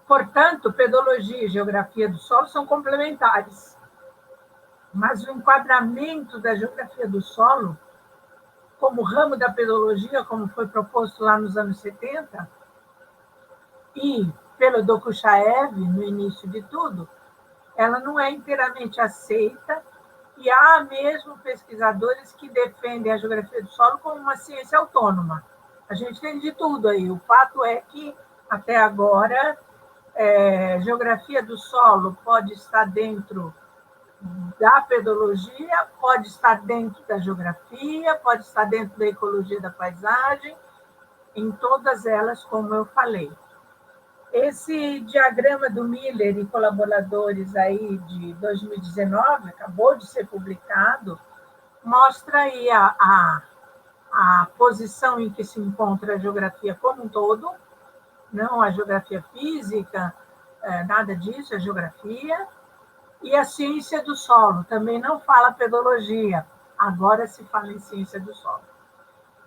Portanto, pedologia e geografia do solo são complementares, mas o enquadramento da geografia do solo como ramo da pedologia, como foi proposto lá nos anos 70, e pelo Dokuchaev, no início de tudo, ela não é inteiramente aceita, e há mesmo pesquisadores que defendem a geografia do solo como uma ciência autônoma. A gente tem de tudo aí. O fato é que, até agora, geografia do solo pode estar dentro da pedologia, pode estar dentro da geografia, pode estar dentro da ecologia da paisagem, em todas elas, como eu falei. Esse diagrama do Miller e colaboradores aí de 2019, acabou de ser publicado, mostra aí a posição em que se encontra a geografia como um todo, não a geografia física, nada disso, é geografia. E a ciência do solo, também não fala pedologia, agora se fala em ciência do solo.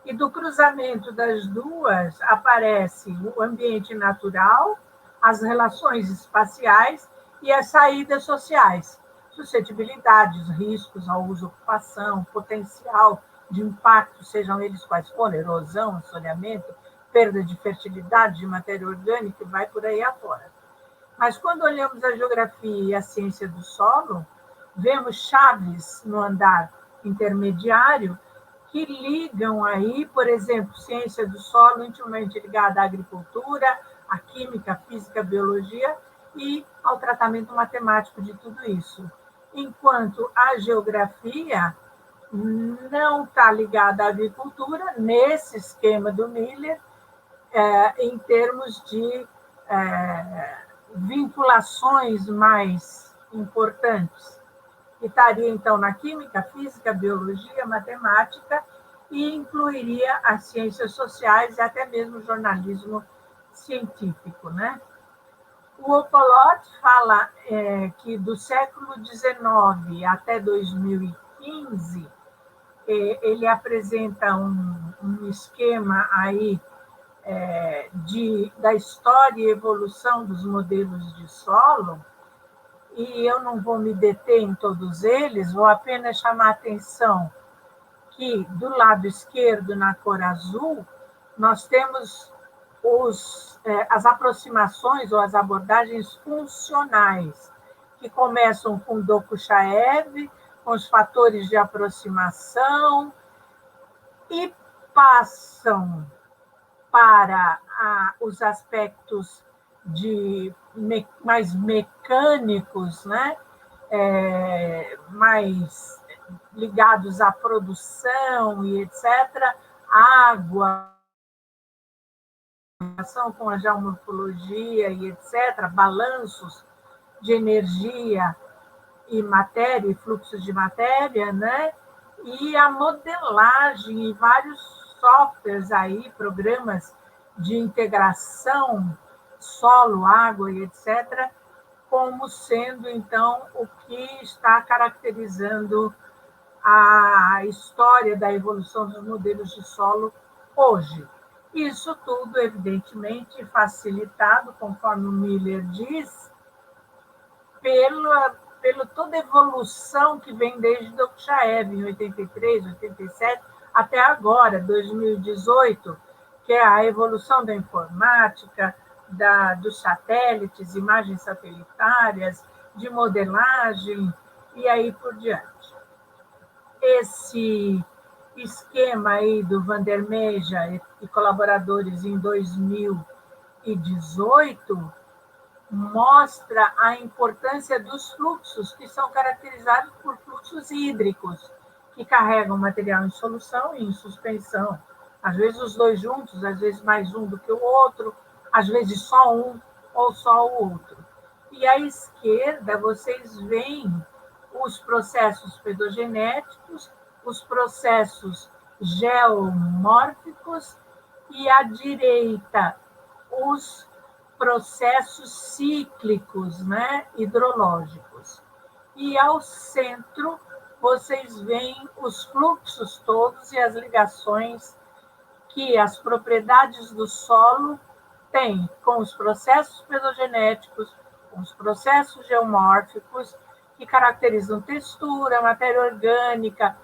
E do cruzamento das duas aparece o ambiente natural, as relações espaciais e as saídas sociais, suscetibilidades, riscos ao uso, ocupação, potencial de impacto, sejam eles quais forem, erosão, assoreamento, perda de fertilidade, de matéria orgânica, e vai por aí afora. Mas quando olhamos a geografia e a ciência do solo, vemos chaves no andar intermediário que ligam aí, por exemplo, ciência do solo intimamente ligada à agricultura, à química, à física, à biologia e ao tratamento matemático de tudo isso. Enquanto a geografia não está ligada à agricultura, nesse esquema do Miller, em termos de vinculações mais importantes. E estaria, então, na química, física, biologia, matemática, e incluiria as ciências sociais e até mesmo o jornalismo científico, né? O Opolot fala que do século XIX até 2015, ele apresenta um esquema aí da história e evolução dos modelos de solo, e eu não vou me deter em todos eles, vou apenas chamar a atenção que, do lado esquerdo, na cor azul, nós temos as aproximações ou as abordagens funcionais, que começam com Dokuchaev, com os fatores de aproximação, e passam para os aspectos mais mecânicos, né? Mais ligados à produção e etc., água, relação com a geomorfologia e etc., balanços de energia e matéria, e fluxos de matéria, né? E a modelagem e vários softwares aí, programas de integração, solo, água e etc., como sendo, então, o que está caracterizando a história da evolução dos modelos de solo hoje. Isso tudo, evidentemente, facilitado, conforme o Miller diz, pela toda a evolução que vem desde Dokuchaev, em 83, 87, até agora, 2018, que é a evolução da informática, dos satélites, imagens satelitárias, de modelagem, e aí por diante. Esse esquema aí do Vandermeja e colaboradores em 2018 mostra a importância dos fluxos, que são caracterizados por fluxos hídricos, que carregam material em solução e em suspensão. Às vezes os dois juntos, às vezes mais um do que o outro, às vezes só um ou só o outro. E à esquerda, vocês veem os processos pedogenéticos, os processos geomórficos, e à direita, os processos cíclicos, né, hidrológicos. E ao centro, vocês veem os fluxos todos e as ligações que as propriedades do solo têm com os processos pedogenéticos, com os processos geomórficos, que caracterizam textura, matéria orgânica,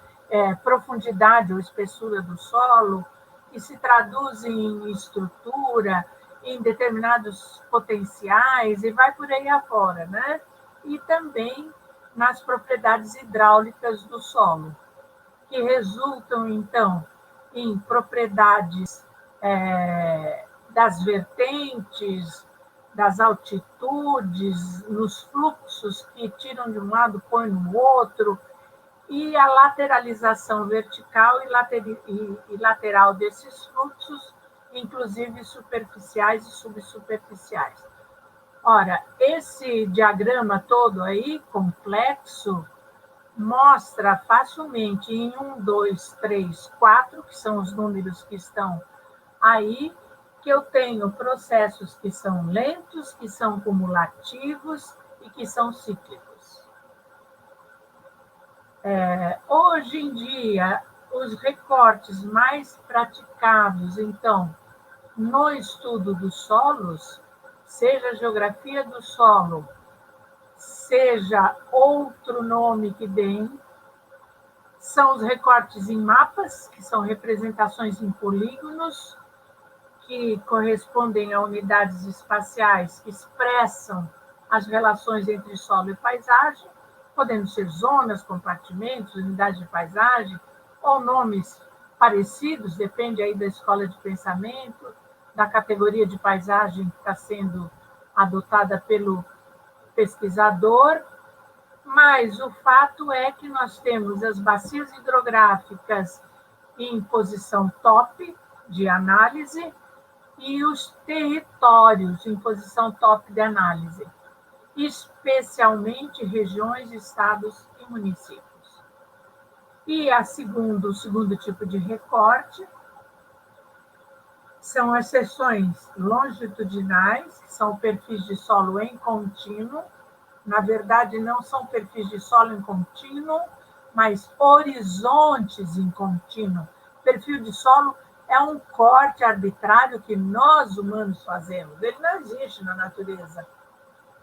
profundidade ou espessura do solo, que se traduzem em estrutura, em determinados potenciais, e vai por aí afora, né? E também nas propriedades hidráulicas do solo, que resultam, então, em propriedades das vertentes, das altitudes, nos fluxos que tiram de um lado, põem no outro, e a lateralização vertical e lateral desses fluxos, inclusive superficiais e subsuperficiais. Ora, esse diagrama todo aí, complexo, mostra facilmente em 1, 2, 3, 4, que são os números que estão aí, que eu tenho processos que são lentos, que são cumulativos e que são cíclicos. Hoje em dia, os recortes mais praticados, então, no estudo dos solos, seja a geografia do solo, seja outro nome que deem, são os recortes em mapas, que são representações em polígonos, que correspondem a unidades espaciais que expressam as relações entre solo e paisagem, podendo ser zonas, compartimentos, unidades de paisagem, ou nomes parecidos, depende aí da escola de pensamento, da categoria de paisagem que está sendo adotada pelo pesquisador, mas o fato é que nós temos as bacias hidrográficas em posição top de análise e os territórios em posição top de análise, especialmente regiões, estados e municípios. E o segundo tipo de recorte são as seções longitudinais, que são perfis de solo em contínuo. Na verdade, não são perfis de solo em contínuo, mas horizontes em contínuo. Perfil de solo é um corte arbitrário que nós humanos fazemos. Ele não existe na natureza.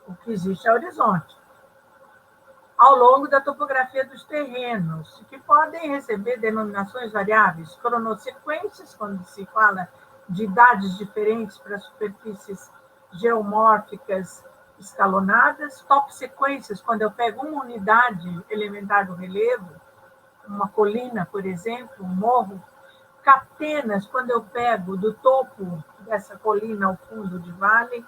O que existe é horizonte. Ao longo da topografia dos terrenos, que podem receber denominações variáveis, cronossequências, quando se fala de idades diferentes para superfícies geomórficas escalonadas, top sequências, quando eu pego uma unidade elementar do relevo, uma colina, por exemplo, um morro, catenas, quando eu pego do topo dessa colina ao fundo de vale,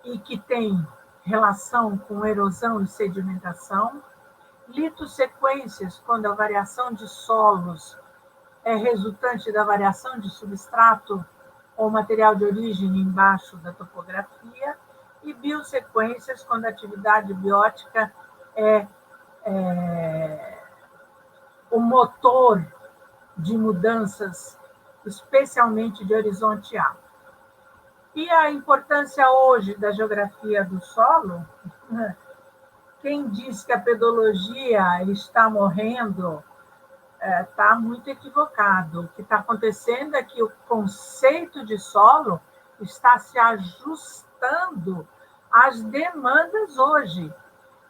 e que tem relação com erosão e sedimentação, litossequências, quando a variação de solos é resultante da variação de substrato ou material de origem embaixo da topografia, e biosequências, quando a atividade biótica é o motor de mudanças, especialmente de horizonte alto. E a importância hoje da geografia do solo, quem diz que a pedologia está morrendo está muito equivocado. O que está acontecendo é que o conceito de solo está se ajustando às demandas hoje.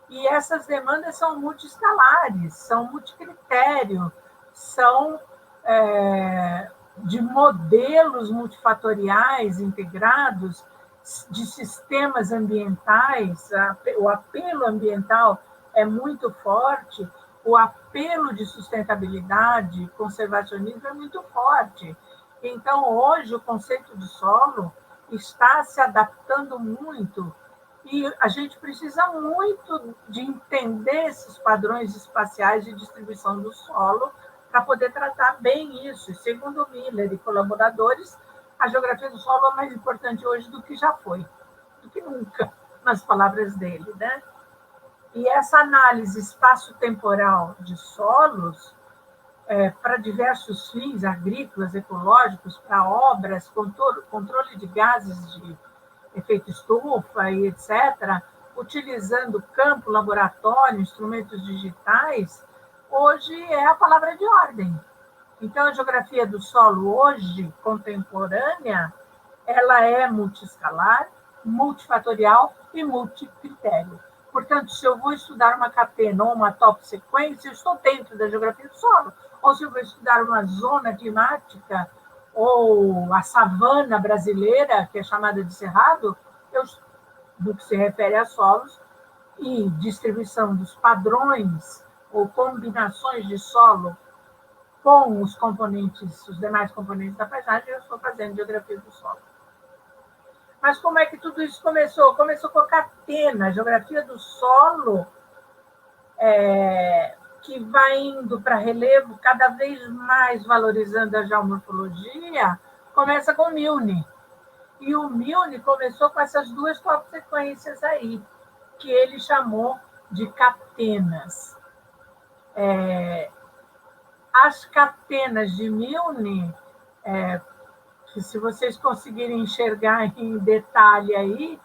E essas demandas são multiescalares, são multicritério, são de modelos multifatoriais integrados, de sistemas ambientais. O apelo ambiental é muito forte, o apelo de sustentabilidade, conservacionismo é muito forte. Então, hoje, o conceito de solo está se adaptando muito e a gente precisa muito de entender esses padrões espaciais de distribuição do solo para poder tratar bem isso. E, segundo Miller e colaboradores, a geografia do solo é mais importante hoje do que já foi, do que nunca, nas palavras dele, né? E essa análise espaço-temporal de solos, para diversos fins agrícolas, ecológicos, para obras, controle de gases de efeito estufa e etc., utilizando campo, laboratório, instrumentos digitais, hoje é a palavra de ordem. Então, a geografia do solo hoje, contemporânea, ela é multiescalar, multifatorial e multicritério. Portanto, se eu vou estudar uma catena ou uma top sequência, eu estou dentro da geografia do solo. Ou se eu vou estudar uma zona climática ou a savana brasileira, que é chamada de cerrado, no que se refere a solos e distribuição dos padrões ou combinações de solo com os demais componentes da paisagem, eu estou fazendo geografia do solo. Mas como é que tudo isso começou? Começou com a catena, a geografia do solo, que vai indo para relevo, cada vez mais valorizando a geomorfologia, começa com Milne. E o Milne começou com essas duas top sequências aí, que ele chamou de catenas. As catenas de Milne, que, se vocês conseguirem enxergar em detalhe aí,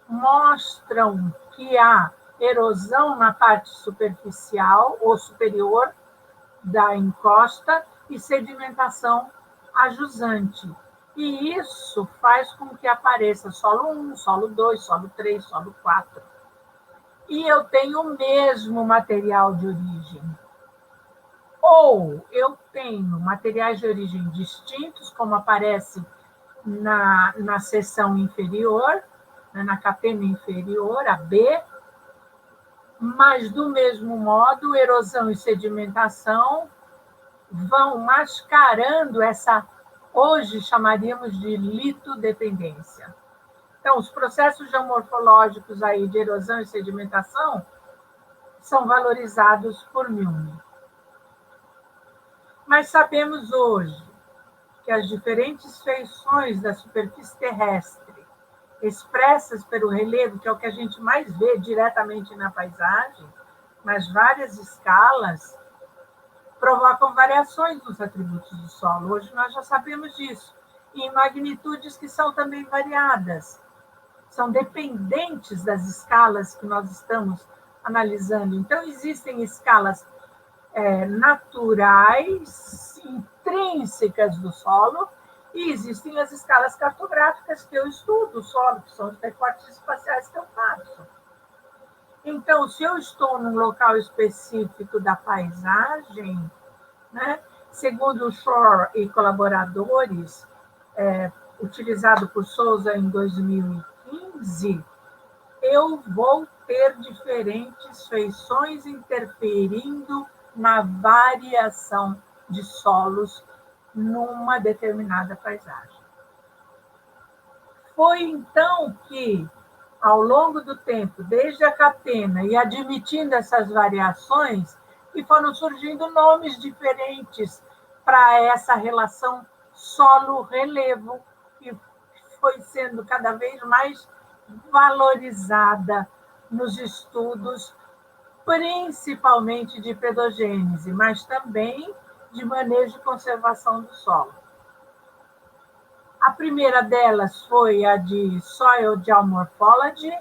mostram que há erosão na parte superficial ou superior da encosta e sedimentação ajusante. E isso faz com que apareça solo 1, solo 2, solo 3, solo 4. E eu tenho o mesmo material de origem. Ou eu tenho materiais de origem distintos, como aparece na seção inferior, na catena inferior, a B, mas, do mesmo modo, erosão e sedimentação vão mascarando essa, hoje chamaríamos de litodependência. Então, os processos geomorfológicos aí de erosão e sedimentação são valorizados por Milne. Mas sabemos hoje que as diferentes feições da superfície terrestre, expressas pelo relevo, que é o que a gente mais vê diretamente na paisagem, nas várias escalas, provocam variações nos atributos do solo. Hoje nós já sabemos disso, em magnitudes que são também variadas. São dependentes das escalas que nós estamos analisando. Então, existem escalas naturais, intrínsecas do solo, e existem as escalas cartográficas que eu estudo o solo, que são os recortes espaciais que eu faço. Então, se eu estou num local específico da paisagem, né, segundo o Shore e colaboradores, utilizado por Souza em 2015, eu vou ter diferentes feições interferindo na variação de solos numa determinada paisagem. Foi então que, ao longo do tempo, desde a catena e admitindo essas variações, que foram surgindo nomes diferentes para essa relação solo-relevo, que foi sendo cada vez mais valorizada nos estudos, principalmente de pedogênese, mas também de manejo e conservação do solo. A primeira delas foi a de Soil Geomorphology,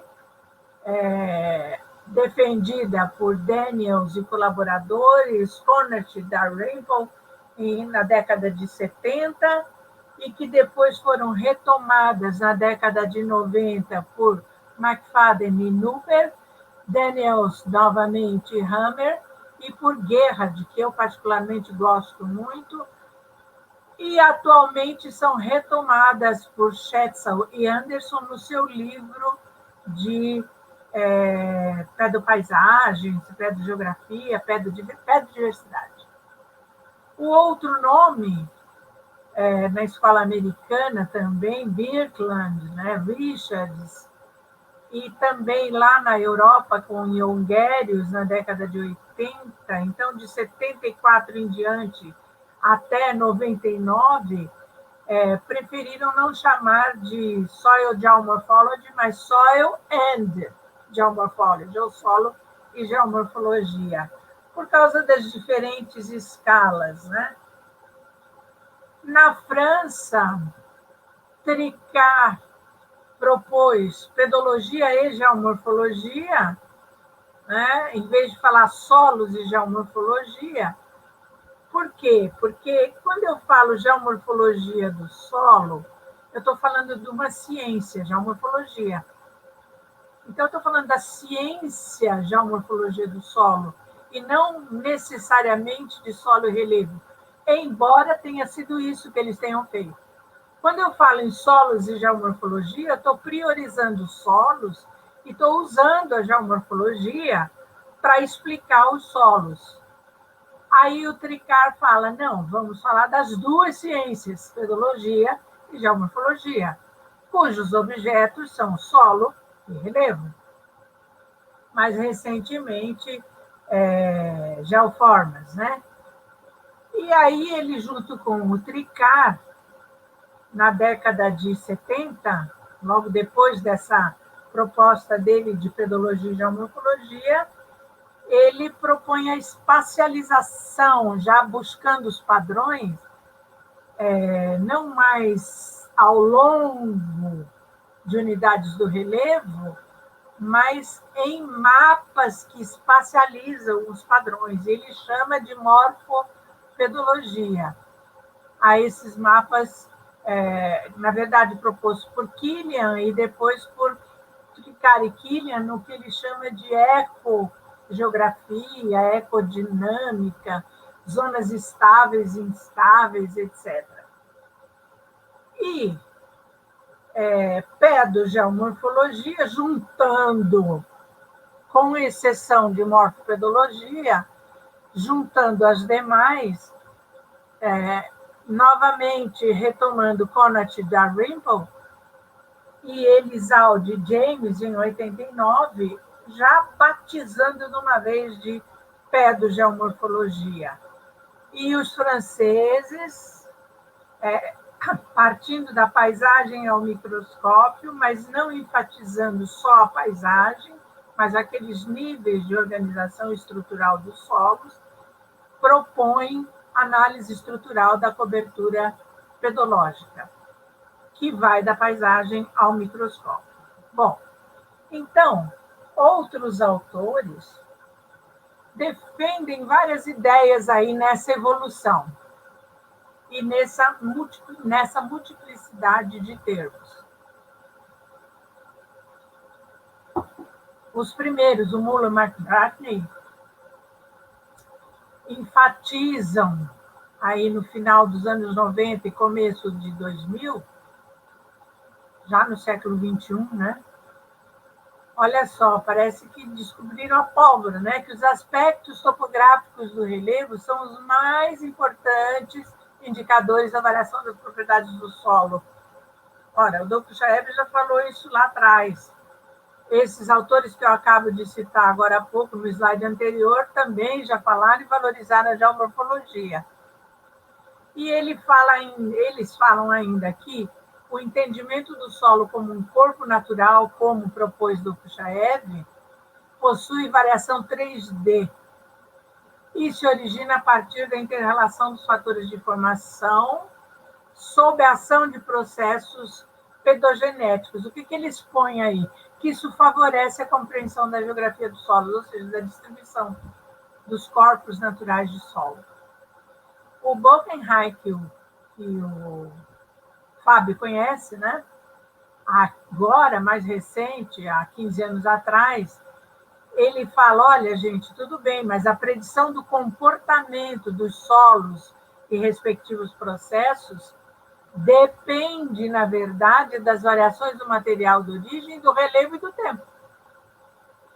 defendida por Daniels e colaboradores, Cornett e Dalrymple, na década de 70, e que depois foram retomadas na década de 90 por McFadden e Nuber, Daniels novamente e Hammer, e por Gerhard, que eu particularmente gosto muito, e atualmente são retomadas por Schetzel e Anderson no seu livro de pedopaisagens, pedogeografia, pedodiversidade. O outro nome, na escola americana também, Birkeland, Richards, e também lá na Europa com Jongerius na década de 80, então de 74 em diante até 99, preferiram não chamar de Soil Geomorphology, mas Soil and Geomorphology, ou solo e geomorfologia, por causa das diferentes escalas, né? Na França, Tricard propôs pedologia e geomorfologia, né? Em vez de falar solos e geomorfologia. Por quê? Porque quando eu falo geomorfologia do solo, eu estou falando de uma ciência, geomorfologia. Então, eu estou falando da ciência geomorfologia do solo, e não necessariamente de solo e relevo, embora tenha sido isso que eles tenham feito. Quando eu falo em solos e geomorfologia, eu estou priorizando os solos e estou usando a geomorfologia para explicar os solos. Aí o Tricard fala, não, vamos falar das duas ciências, pedologia e geomorfologia, cujos objetos são solo e relevo. Mais recentemente, geoformas, né? E aí ele, junto com o Tricard, na década de 70, logo depois dessa proposta dele de pedologia e geomorfologia, ele propõe a espacialização, já buscando os padrões, não mais ao longo de unidades do relevo, mas em mapas que espacializam os padrões. Ele chama de morfopedologia. A esses mapas, na verdade, propostos por Killian e depois por Tricari Killian, no que ele chama de ecogeografia, ecodinâmica, zonas estáveis, instáveis, etc. E pedogeomorfologia, juntando, com exceção de morfopedologia, juntando as demais, novamente retomando Conant e Dalrymple, e Elisald James, em 89, já batizando de uma vez de pedogeomorfologia. E os franceses, partindo da paisagem ao microscópio, mas não enfatizando só a paisagem, mas aqueles níveis de organização estrutural dos solos, propõem análise estrutural da cobertura pedológica, que vai da paisagem ao microscópio. Bom, então, outros autores defendem várias ideias aí nessa evolução e nessa multiplicidade de termos. Os primeiros, o Muller e McBratney, enfatizam aí no final dos anos 90 e começo de 2000, já no século XXI, né? Olha só, parece que descobriram a pólvora, né? Que os aspectos topográficos do relevo são os mais importantes indicadores da variação das propriedades do solo. Ora, o Dr. Chaeb já falou isso lá atrás. Esses autores que eu acabo de citar agora há pouco, no slide anterior, também já falaram e valorizaram a geomorfologia. E eles falam ainda que o entendimento do solo como um corpo natural, como propôs Dr. Chaeb, possui variação 3D e se origina a partir da inter-relação dos fatores de formação sob a ação de processos pedogenéticos. O que eles põem aí? Que isso favorece a compreensão da geografia dos solos, ou seja, da distribuição dos corpos naturais de solo. O Bockenheim, que o Fábio conhece, né? Agora, mais recente, há 15 anos atrás, ele fala, olha, gente, tudo bem, mas a predição do comportamento dos solos e respectivos processos depende, na verdade, das variações do material de origem, do relevo e do tempo.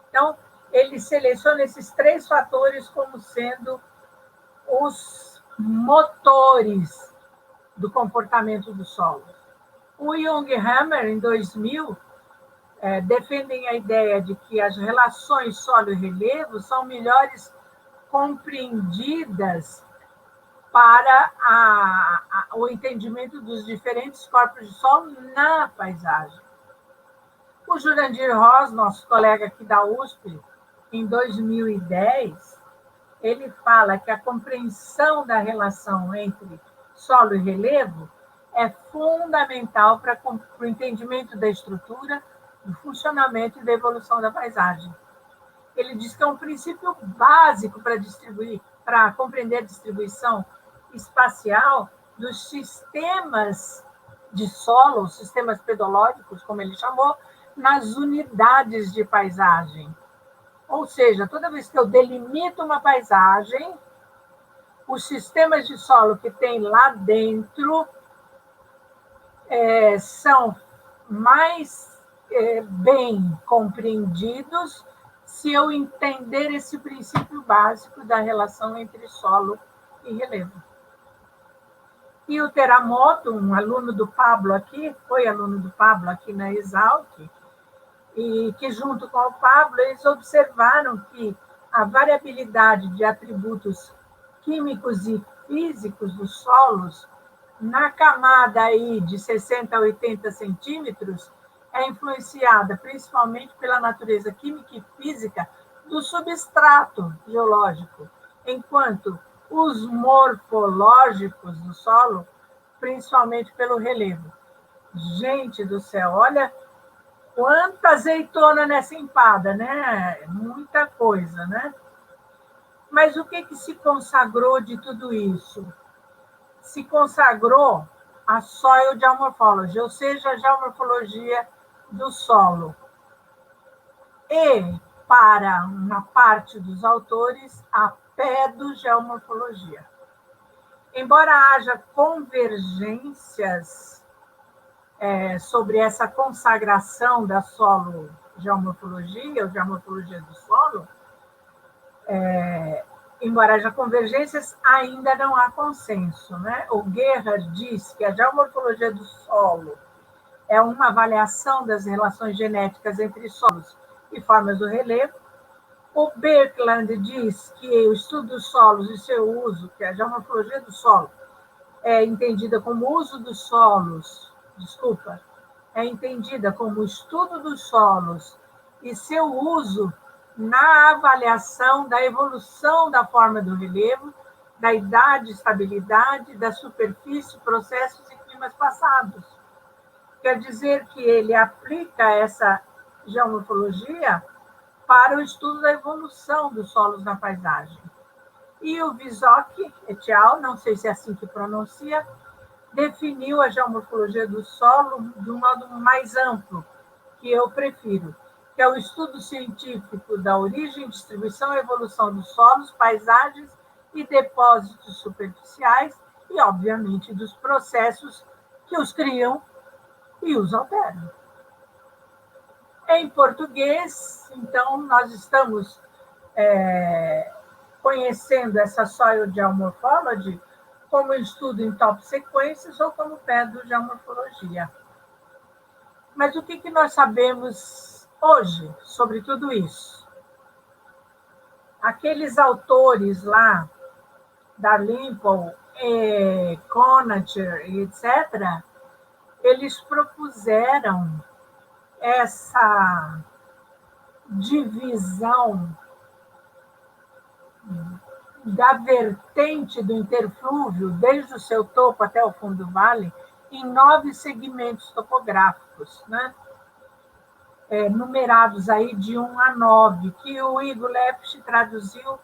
Então, ele seleciona esses 3 fatores como sendo os motores do comportamento do solo. O Junghammer, em 2000, defendem a ideia de que as relações solo e relevo são melhores compreendidas para o entendimento dos diferentes corpos de solo na paisagem. O Jurandir Ross, nosso colega aqui da USP, em 2010, ele fala que a compreensão da relação entre solo e relevo é fundamental para o entendimento da estrutura, do funcionamento e da evolução da paisagem. Ele diz que é um princípio básico para compreender a distribuição espacial dos sistemas de solo, sistemas pedológicos, como ele chamou, nas unidades de paisagem. Ou seja, toda vez que eu delimito uma paisagem, os sistemas de solo que tem lá dentro são mais bem compreendidos se eu entender esse princípio básico da relação entre solo e relevo. E o Teramoto, um aluno do Pablo aqui, foi aluno do Pablo aqui na Exalc, e que junto com o Pablo, eles observaram que a variabilidade de atributos químicos e físicos dos solos na camada aí de 60 a 80 centímetros é influenciada principalmente pela natureza química e física do substrato geológico, enquanto os morfológicos do solo, principalmente pelo relevo. Gente do céu, olha quanta azeitona nessa empada, né? Muita coisa, né? Mas o que se consagrou de tudo isso? Se consagrou a soil geomorphology, ou seja, a geomorfologia do solo. E, para uma parte dos autores, a pedogeomorfologia. Embora haja convergências sobre essa consagração da solo geomorfologia, ou geomorfologia do solo, embora haja convergências, ainda não há consenso, né? O Gerhard diz que a geomorfologia do solo é uma avaliação das relações genéticas entre solos e formas do relevo. O Birkeland diz que o estudo dos solos e seu uso, que a geomorfologia do solo é entendida como uso dos solos, é entendida como estudo dos solos e seu uso na avaliação da evolução da forma do relevo, da idade, estabilidade, da superfície, processos e climas passados. Quer dizer que ele aplica essa geomorfologia para o estudo da evolução dos solos na paisagem. E o Wysock et al., não sei se é assim que pronuncia, definiu a geomorfologia do solo de um modo mais amplo, que eu prefiro, que é o estudo científico da origem, distribuição e evolução dos solos, paisagens e depósitos superficiais e, obviamente, dos processos que os criam e os alteram. Em português, então, nós estamos conhecendo essa soil geomorphology como estudo em top sequências ou como pedogeomorfologia. Mas o que nós sabemos hoje sobre tudo isso? Aqueles autores lá, Dalrymple, Conacher, etc., eles propuseram essa divisão da vertente do interflúvio, desde o seu topo até o fundo do vale, em 9 segmentos topográficos, né? Numerados aí de 1 a 9, que o Igor Lepsch traduziu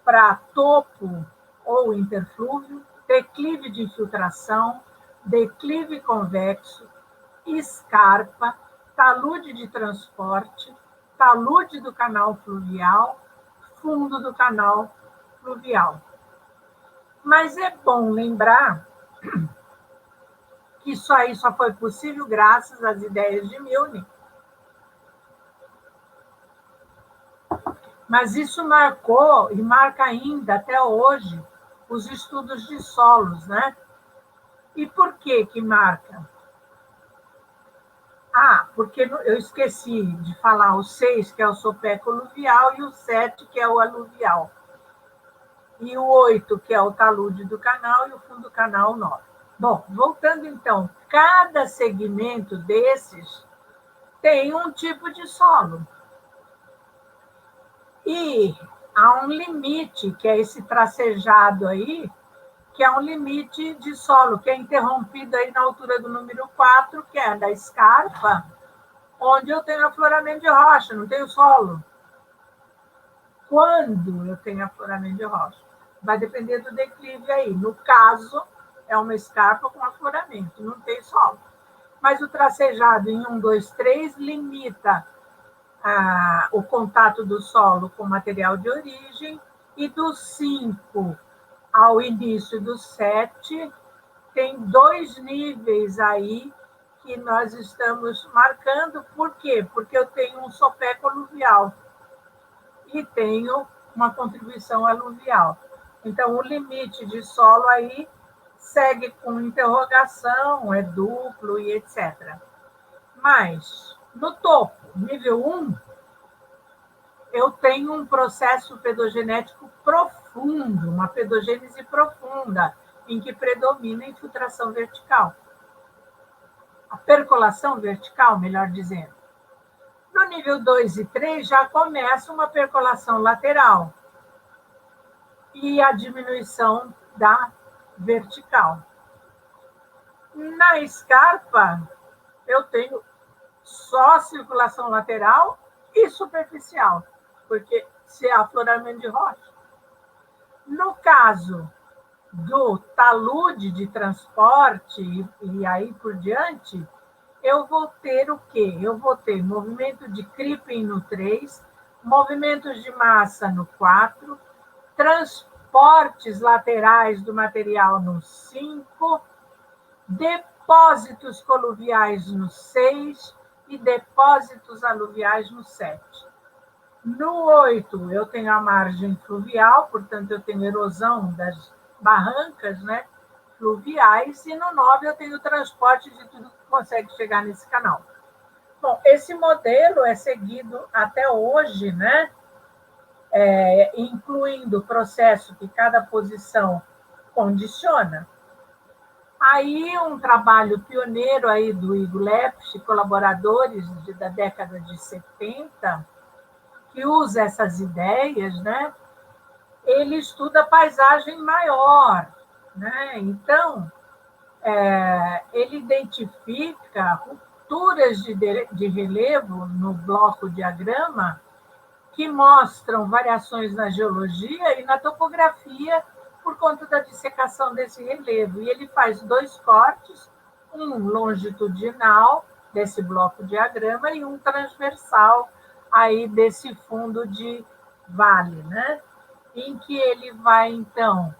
para topo ou interflúvio, declive de infiltração, declive convexo, escarpa, talude de transporte, talude do canal fluvial, fundo do canal fluvial. Mas é bom lembrar que isso aí só foi possível graças às ideias de Milne. Mas isso marcou e marca ainda até hoje os estudos de solos, né? E por que marca? Porque eu esqueci de falar o 6, que é o sopeco aluvial, e o 7, que é o aluvial. E o 8, que é o talude do canal, e o fundo do canal 9. Bom, voltando então, cada segmento desses tem um tipo de solo. E há um limite, que é esse tracejado aí, que é um limite de solo, que é interrompido aí na altura do número 4, que é da escarpa, onde eu tenho afloramento de rocha, não tenho solo. Quando eu tenho afloramento de rocha? Vai depender do declive aí. No caso, é uma escarpa com afloramento, não tem solo. Mas o tracejado em 1, 2, 3 limita o contato do solo com material de origem, e do 5 ao início do 7, tem 2 níveis aí que nós estamos marcando. Por quê? Porque eu tenho um sopeco aluvial e tenho uma contribuição aluvial. Então, o limite de solo aí segue com interrogação, é duplo e etc. Mas, no topo, nível 1, eu tenho um processo pedogenético profundo, uma pedogênese profunda, em que predomina a infiltração vertical. A percolação vertical, melhor dizendo. No nível 2 e 3 já começa uma percolação lateral e a diminuição da vertical. Na escarpa, eu tenho só circulação lateral e superficial, porque se é afloramento de rocha. No caso do talude de transporte e aí por diante, eu vou ter o quê? Eu vou ter movimento de creeping no 3, movimentos de massa no 4, transportes laterais do material no 5, depósitos coluviais no 6 e depósitos aluviais no 7. No 8, eu tenho a margem fluvial, portanto, eu tenho erosão das barrancas, né, fluviais, e no 9 eu tenho o transporte de tudo que consegue chegar nesse canal. Bom, esse modelo é seguido até hoje, né, incluindo o processo que cada posição condiciona. Aí um trabalho pioneiro aí do Igor Lepsch, colaboradores da década de 70, que usa essas ideias, né? Ele estuda paisagem maior, né? Então, ele identifica rupturas de relevo no bloco diagrama que mostram variações na geologia e na topografia por conta da dissecação desse relevo. E ele faz 2 cortes, um longitudinal desse bloco diagrama e um transversal aí desse fundo de vale, né? Em que ele vai, então,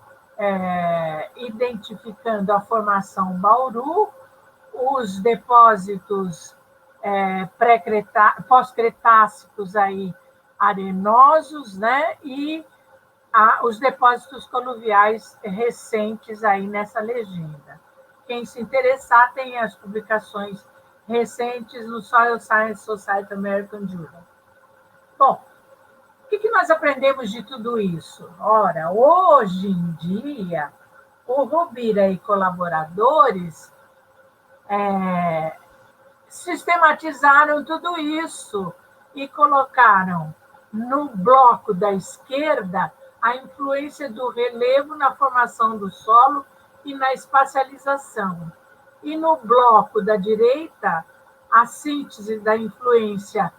identificando a formação Bauru, os depósitos pós-cretácicos aí arenosos, né? E os depósitos coluviais recentes aí nessa legenda. Quem se interessar tem as publicações recentes no Soil Science Society American Journal. Bom, o que nós aprendemos de tudo isso? Ora, hoje em dia, o Rubira e colaboradores sistematizaram tudo isso e colocaram no bloco da esquerda a influência do relevo na formação do solo e na espacialização. E no bloco da direita, a síntese da influência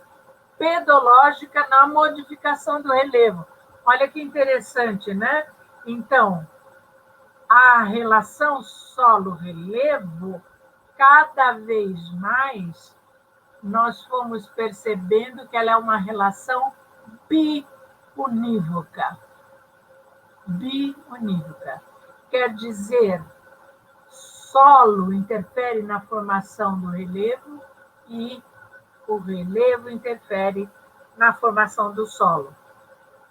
pedológica na modificação do relevo. Olha que interessante, né? Então, a relação solo-relevo, cada vez mais, nós fomos percebendo que ela é uma relação biunívoca. Biunívoca. Quer dizer, solo interfere na formação do relevo e o relevo interfere na formação do solo.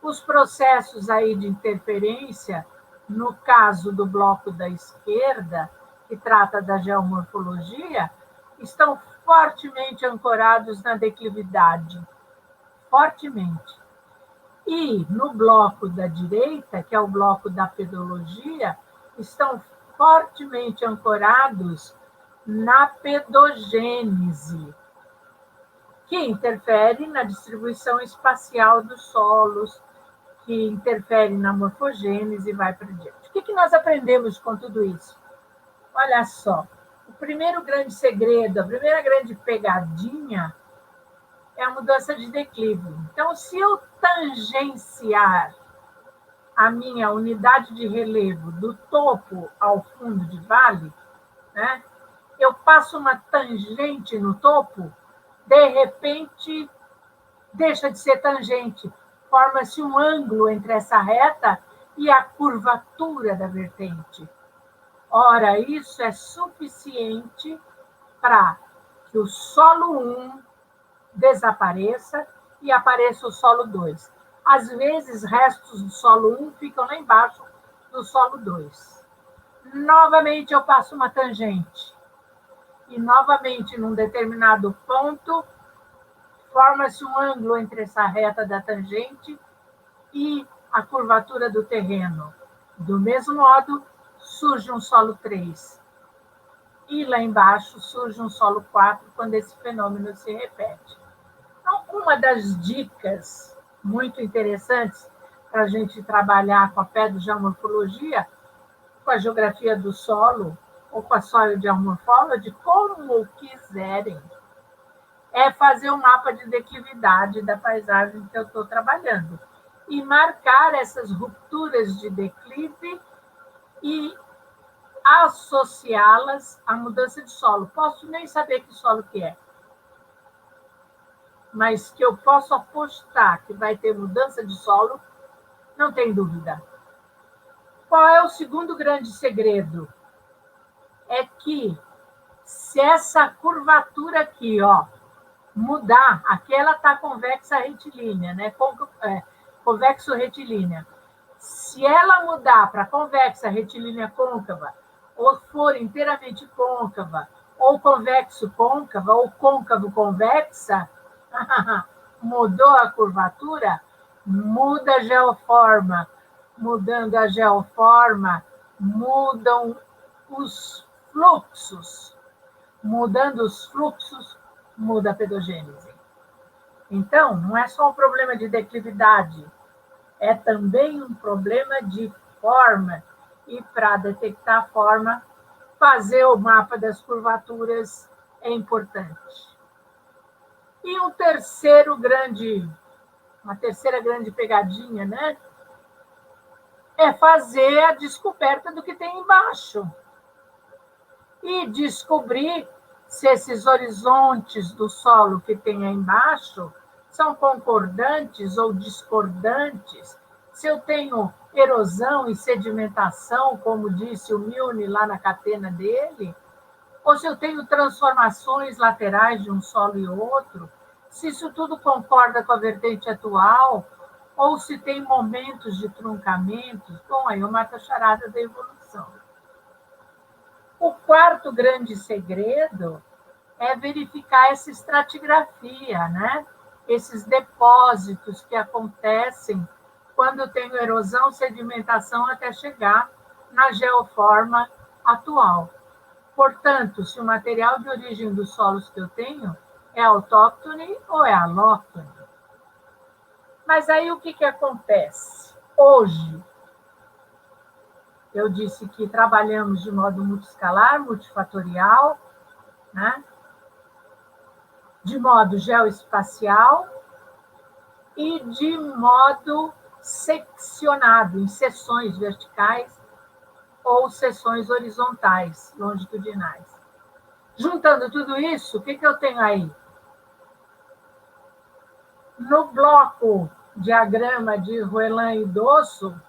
Os processos aí de interferência, no caso do bloco da esquerda, que trata da geomorfologia, estão fortemente ancorados na declividade. Fortemente. E no bloco da direita, que é o bloco da pedologia, estão fortemente ancorados na pedogênese, que interfere na distribuição espacial dos solos, que interfere na morfogênese e vai para diante. O que nós aprendemos com tudo isso? Olha só, o primeiro grande segredo, a primeira grande pegadinha é a mudança de declive. Então, se eu tangenciar a minha unidade de relevo do topo ao fundo de vale, né, eu passo uma tangente no topo, de repente, deixa de ser tangente. Forma-se um ângulo entre essa reta e a curvatura da vertente. Ora, isso é suficiente para que o solo 1 desapareça e apareça o solo 2. Às vezes, restos do solo 1 ficam lá embaixo do solo 2. Novamente, eu passo uma tangente. E, novamente, num determinado ponto, forma-se um ângulo entre essa reta da tangente e a curvatura do terreno. Do mesmo modo, surge um solo 3. E lá embaixo surge um solo 4 quando esse fenômeno se repete. Então, uma das dicas muito interessantes para a gente trabalhar com a pedogeomorfologia, com a geografia do solo, ou com a Soil Geomorphology, como quiserem, é fazer um mapa de declividade da paisagem que eu estou trabalhando e marcar essas rupturas de declive e associá-las à mudança de solo. Posso nem saber que solo que é, mas que eu posso apostar que vai ter mudança de solo, não tem dúvida. Qual é o segundo grande segredo? É que se essa curvatura aqui, ó, mudar, aqui ela está convexa retilínea, né? Convexo retilínea. Se ela mudar para convexa retilínea côncava, ou for inteiramente côncava, ou convexo côncava, ou côncavo convexa, mudou a curvatura, muda a geoforma. Mudando a geoforma, mudam os fluxos. Mudando os fluxos, muda a pedogênese. Então, não é só um problema de declividade, é também um problema de forma. E para detectar a forma, fazer o mapa das curvaturas é importante. E uma terceira grande pegadinha, né? É fazer a descoberta do que tem embaixo. E descobrir se esses horizontes do solo que tem aí embaixo são concordantes ou discordantes, se eu tenho erosão e sedimentação, como disse o Milne lá na catena dele, ou se eu tenho transformações laterais de um solo e outro, se isso tudo concorda com a vertente atual, ou se tem momentos de truncamentos. Bom, aí eu mato a charada da evolução. O quarto grande segredo é verificar essa estratigrafia, né? Esses depósitos que acontecem quando eu tenho erosão, sedimentação, até chegar na geoforma atual. Portanto, se o material de origem dos solos que eu tenho é autóctone ou é alóctone. Mas aí o que acontece? Hoje, eu disse que trabalhamos de modo multiscalar, multifatorial, né? De modo geoespacial e de modo seccionado, em seções verticais ou seções horizontais, longitudinais. Juntando tudo isso, o que eu tenho aí? No bloco diagrama de Ruelan e Dosso,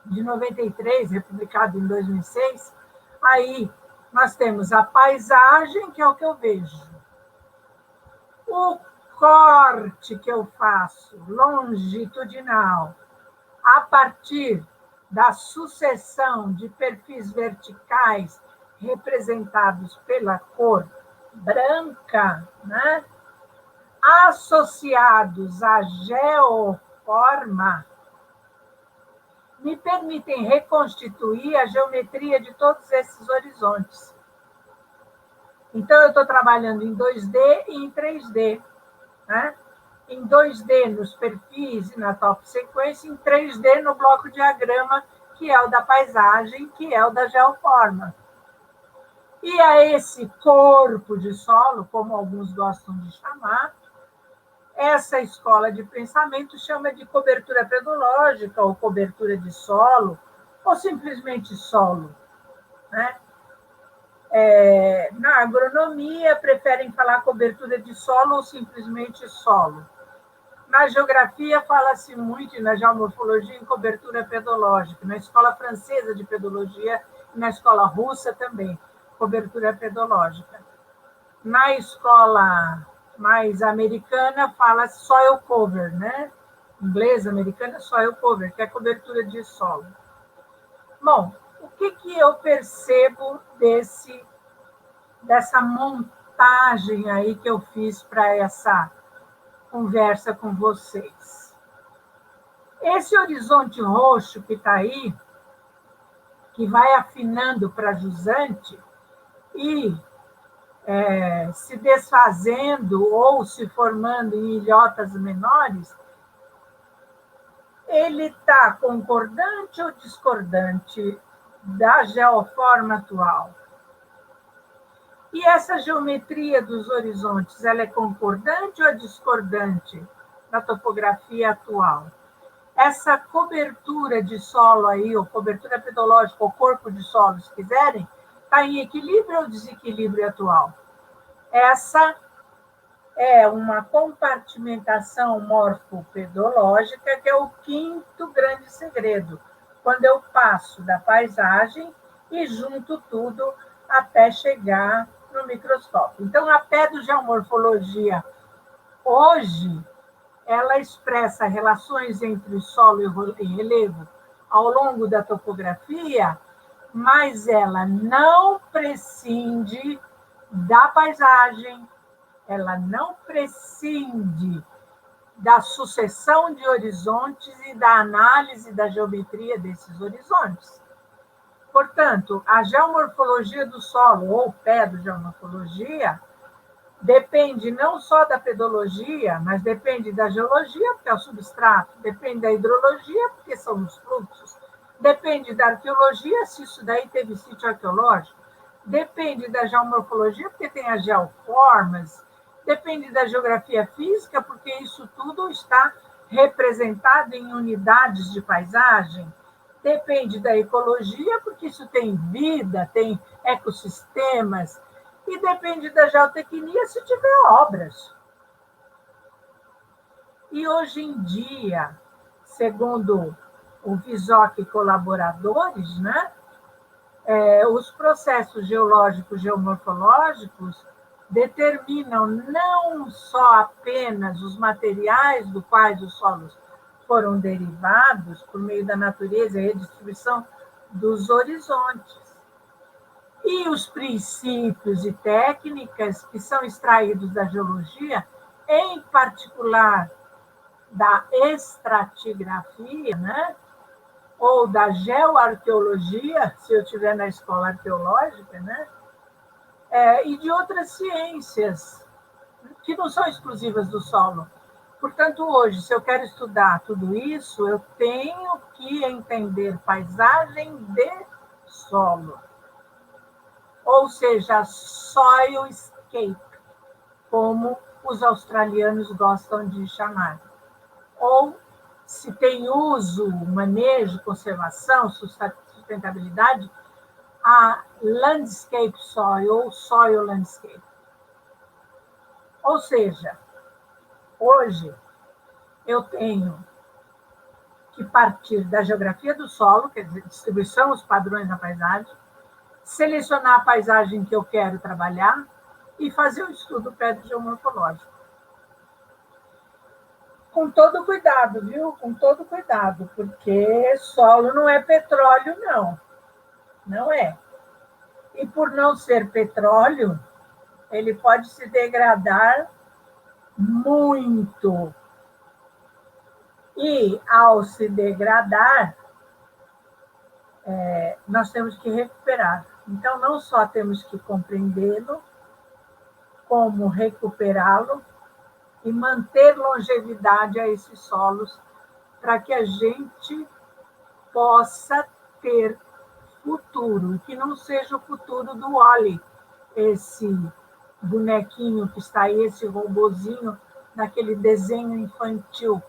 de 93, republicado em 2006, aí nós temos a paisagem, que é o que eu vejo. O corte que eu faço, longitudinal, a partir da sucessão de perfis verticais representados pela cor branca, né? Associados à geoforma, me permitem reconstituir a geometria de todos esses horizontes. Então, eu estou trabalhando em 2D e em 3D. Né? Em 2D nos perfis e na top sequência, em 3D no bloco diagrama, que é o da paisagem, que é o da geoforma. E a esse corpo de solo, como alguns gostam de chamar, essa escola de pensamento chama de cobertura pedológica, ou cobertura de solo, ou simplesmente solo. Né? Na agronomia, preferem falar cobertura de solo ou simplesmente solo. Na geografia, fala-se muito, e na geomorfologia, em cobertura pedológica. Na escola francesa de pedologia e na escola russa também, cobertura pedológica. Na escola mais americana, fala soil cover, né? Inglesa, americana, soil cover, que é cobertura de solo. Bom, o que eu percebo dessa montagem aí que eu fiz para essa conversa com vocês? Esse horizonte roxo que está aí, que vai afinando para jusante e se desfazendo ou se formando em ilhotas menores, ele está concordante ou discordante da geoforma atual? E essa geometria dos horizontes, ela é concordante ou é discordante da topografia atual? Essa cobertura de solo aí, ou cobertura pedológica, ou corpo de solo, se quiserem, está em equilíbrio ou desequilíbrio atual? Essa é uma compartimentação morfopedológica, que é o quinto grande segredo, quando eu passo da paisagem e junto tudo até chegar no microscópio. Então, a pedogeomorfologia, hoje, ela expressa relações entre solo e relevo ao longo da topografia, mas ela não prescinde da paisagem, ela não prescinde da sucessão de horizontes e da análise da geometria desses horizontes. Portanto, a geomorfologia do solo, ou pedogeomorfologia, depende não só da pedologia, mas depende da geologia, porque é o substrato, depende da hidrologia, porque são os fluxos, depende da arqueologia, se isso daí teve sítio arqueológico, depende da geomorfologia, porque tem as geoformas, depende da geografia física, porque isso tudo está representado em unidades de paisagem, depende da ecologia, porque isso tem vida, tem ecossistemas, e depende da geotecnia se tiver obras. E hoje em dia, segundo o VISOC e colaboradores, né, os processos geológicos geomorfológicos determinam não só apenas os materiais do quais os solos foram derivados por meio da natureza e redistribuição dos horizontes, e os princípios e técnicas que são extraídos da geologia, em particular da estratigrafia, né? Ou da geoarqueologia, se eu estiver na escola arqueológica, né? E de outras ciências, que não são exclusivas do solo. Portanto, hoje, se eu quero estudar tudo isso, eu tenho que entender paisagem de solo. Ou seja, soilscape, como os australianos gostam de chamar. Ou, se tem uso, manejo, conservação, sustentabilidade, a landscape soil, ou soil landscape. Ou seja, hoje eu tenho que partir da geografia do solo, quer dizer, distribuição, os padrões da paisagem, selecionar a paisagem que eu quero trabalhar e fazer o estudo pedogeomorfológico. Com todo cuidado, viu? Com todo cuidado, porque solo não é petróleo, não. Não é. E por não ser petróleo, ele pode se degradar muito. E, ao se degradar, nós temos que recuperar. Então, não só temos que compreendê-lo, como recuperá-lo e manter longevidade a esses solos, para que a gente possa ter futuro, que não seja o futuro do Wall-E, esse bonequinho que está aí, esse robozinho, naquele desenho infantil,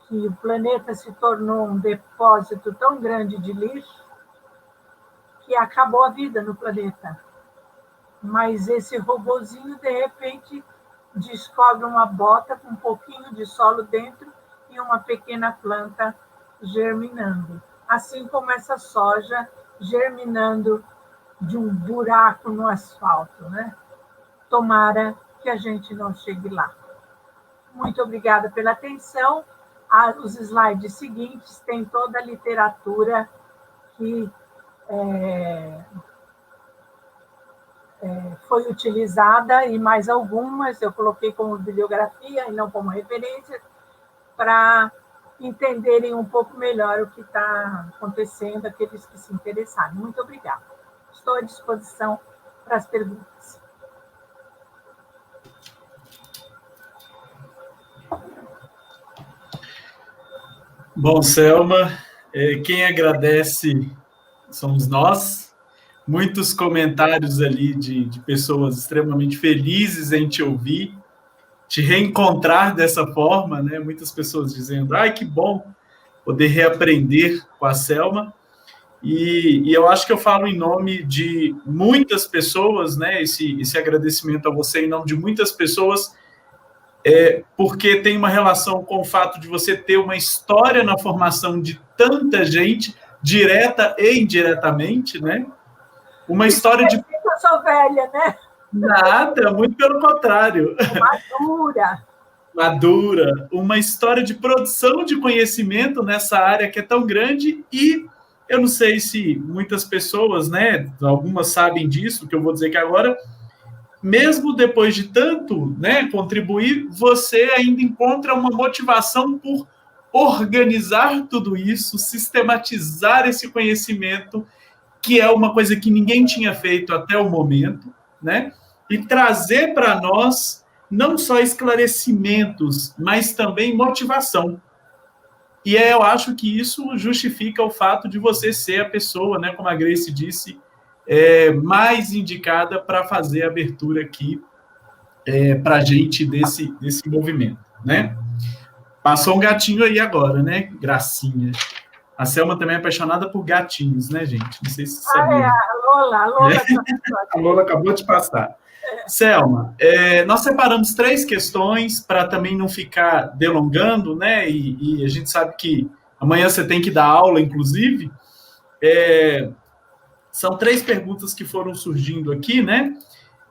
que o planeta se tornou um depósito tão grande de lixo que acabou a vida no planeta. Mas esse robozinho, de repente, descobre uma bota com um pouquinho de solo dentro e uma pequena planta germinando. Assim como essa soja germinando de um buraco no asfalto, né? Tomara que a gente não chegue lá. Muito obrigada pela atenção. Os slides seguintes têm toda a literatura que foi utilizada, e mais algumas eu coloquei como bibliografia e não como referência, para entenderem um pouco melhor o que está acontecendo, aqueles que se interessarem. Muito obrigada. Estou à disposição para as perguntas. Bom, Selma, quem agradece somos nós. muitos comentários ali de pessoas extremamente felizes em te ouvir, te reencontrar dessa forma, né? Muitas pessoas dizendo, ai, que bom poder reaprender com a Selma. E eu acho que eu falo em nome de muitas pessoas, né? Esse agradecimento a você em nome de muitas pessoas, porque tem uma relação com o fato de você ter uma história na formação de tanta gente, direta e indiretamente, né? Uma história de... Eu sou velha, né? Nada, muito pelo contrário. Madura. Madura, uma história de produção de conhecimento nessa área que é tão grande e eu não sei se muitas pessoas, né, algumas sabem disso, que eu vou dizer que agora, mesmo depois de tanto, né, contribuir, você ainda encontra uma motivação por organizar tudo isso, sistematizar esse conhecimento, que é uma coisa que ninguém tinha feito até o momento, né, e trazer para nós não só esclarecimentos, mas também motivação. E eu acho que isso justifica o fato de você ser a pessoa, né, como a Grace disse, mais indicada para fazer a abertura aqui para a gente desse movimento, né? Passou um gatinho aí agora, né? Gracinha. A Selma também é apaixonada por gatinhos, né, gente? Não sei se você sabia. A Lola. A Lola acabou de passar. Selma, nós separamos 3 questões para também não ficar delongando, né? E a gente sabe que amanhã você tem que dar aula, inclusive. São 3 perguntas que foram surgindo aqui, né?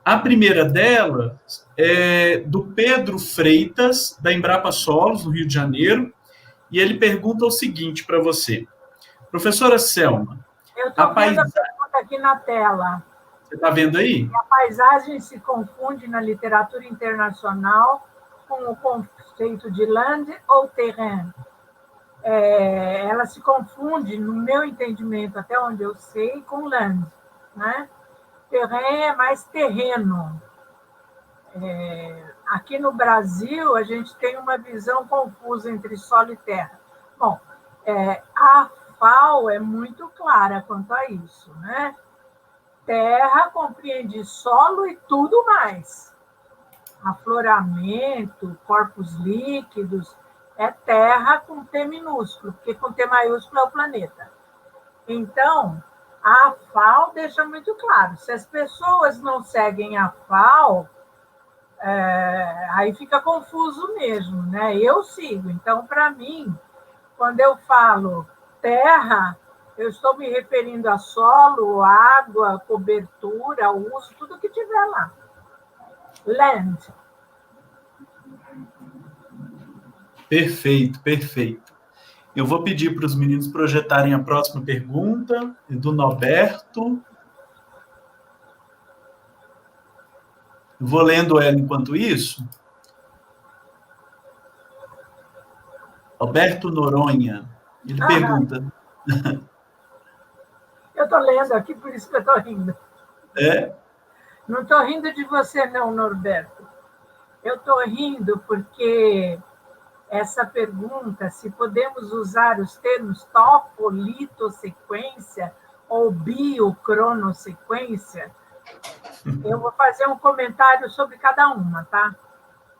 A primeira delas é do Pedro Freitas, da Embrapa Solos, no Rio de Janeiro, e ele pergunta o seguinte para você. Professora Selma, eu estou vendo a pergunta aqui na tela. Você está vendo aí? A paisagem se confunde na literatura internacional com o conceito de land ou terrain. Ela se confunde, no meu entendimento, até onde eu sei, com land, né? Terrain é mais terreno. Aqui no Brasil, a gente tem uma visão confusa entre solo e terra. Bom, a FAO é muito clara quanto a isso, né? Terra compreende solo e tudo mais. Afloramento, corpos líquidos, é terra com T minúsculo, porque com T maiúsculo é o planeta. Então, a FAO deixa muito claro, se as pessoas não seguem a FAO, aí fica confuso mesmo, né? Eu sigo. Então, para mim, quando eu falo terra, eu estou me referindo a solo, água, cobertura, uso, tudo que tiver lá. Land. Perfeito, perfeito. Eu vou pedir para os meninos projetarem a próxima pergunta, do Norberto. Vou lendo ela enquanto isso. Alberto Noronha, ele pergunta... Eu estou lendo aqui, por isso que eu estou rindo. Não estou rindo de você, não, Norberto. Eu estou rindo porque essa pergunta, se podemos usar os termos topolitossequência ou biocronossequência, eu vou fazer um comentário sobre cada uma, tá?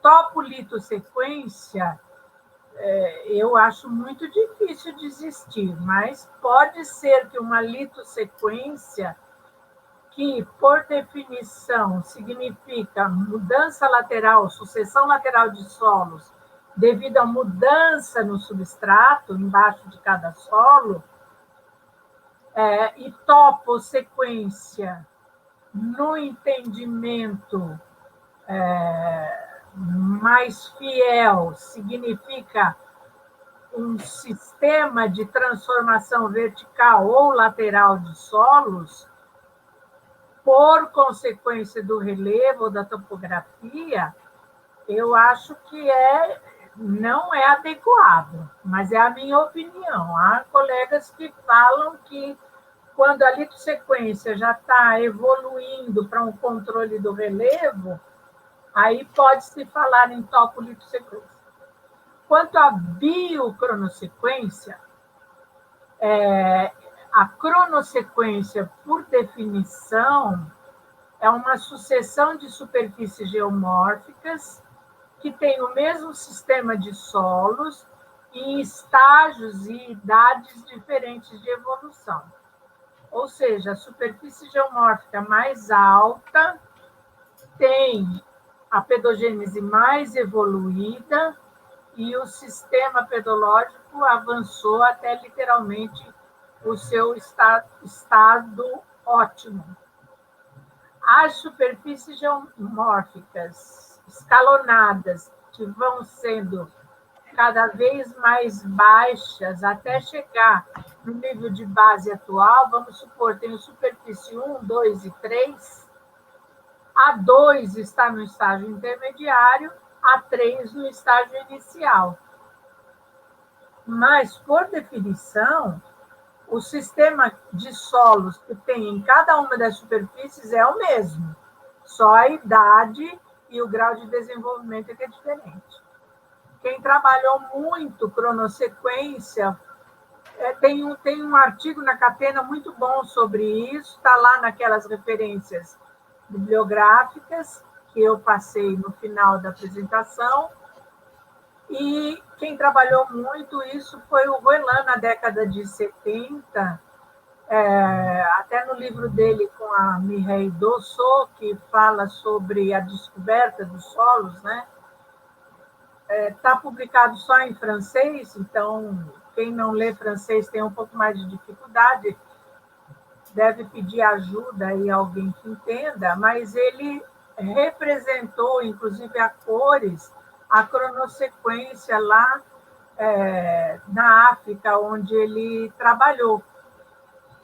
Topolitossequência, eu acho muito difícil de existir, mas pode ser que uma litossequência, que, por definição, significa mudança lateral, sucessão lateral de solos, devido à mudança no substrato, embaixo de cada solo, e topossequência, no entendimento mais fiel, significa um sistema de transformação vertical ou lateral de solos, por consequência do relevo ou da topografia, eu acho que não é adequado, mas é a minha opinião. Há colegas que falam que quando a litossequência já está evoluindo para um controle do relevo, aí pode-se falar em topolitossequência. Quanto à biocronossequência, A cronossequência, por definição, é uma sucessão de superfícies geomórficas que tem o mesmo sistema de solos em estágios e idades diferentes de evolução. Ou seja, a superfície geomórfica mais alta tem a pedogênese mais evoluída e o sistema pedológico avançou até literalmente o seu estado ótimo. As superfícies geomórficas escalonadas, que vão sendo cada vez mais baixas até chegar no nível de base atual, vamos supor, tem superfície 1, 2 e 3, a 2 está no estágio intermediário, a 3 no estágio inicial. Mas, por definição, o sistema de solos que tem em cada uma das superfícies é o mesmo, só a idade e o grau de desenvolvimento é que é diferente. Quem trabalhou muito cronossequência, tem um artigo na Catena muito bom sobre isso, está lá naquelas referências bibliográficas que eu passei no final da apresentação, e quem trabalhou muito isso foi o Roelan, na década de 70, até no livro dele com a Mireille Dossot, que fala sobre a descoberta dos solos, né? Está publicado só em francês, então quem não lê francês tem um pouco mais de dificuldade, deve pedir ajuda aí a alguém que entenda, mas ele representou, inclusive a cores, a cronossequência lá na África, onde ele trabalhou,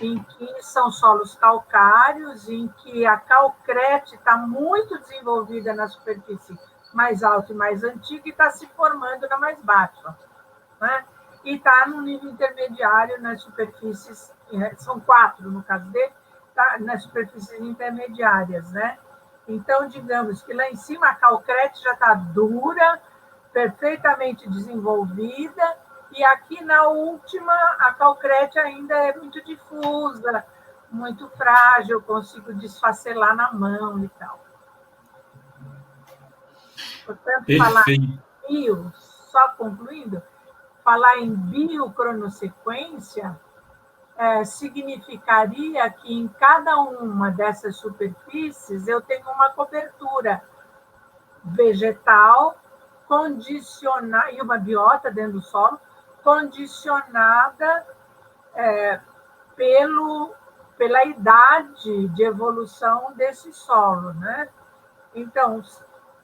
em que são solos calcários, em que a calcrete está muito desenvolvida na superfície mais alta e mais antiga e está se formando na mais baixa, né? E está no nível intermediário nas superfícies, são 4 no caso dele, tá nas superfícies intermediárias, né? Então, digamos que lá em cima a calcrete já está dura, perfeitamente desenvolvida, e aqui na última a calcrete ainda é muito difusa, muito frágil, consigo desfacelar na mão e tal. Portanto, falar em bio, só concluindo, falar em biocronossequência significaria que em cada uma dessas superfícies eu tenho uma cobertura vegetal condicionada, e uma biota dentro do solo, condicionada pela idade de evolução desse solo, né? Então,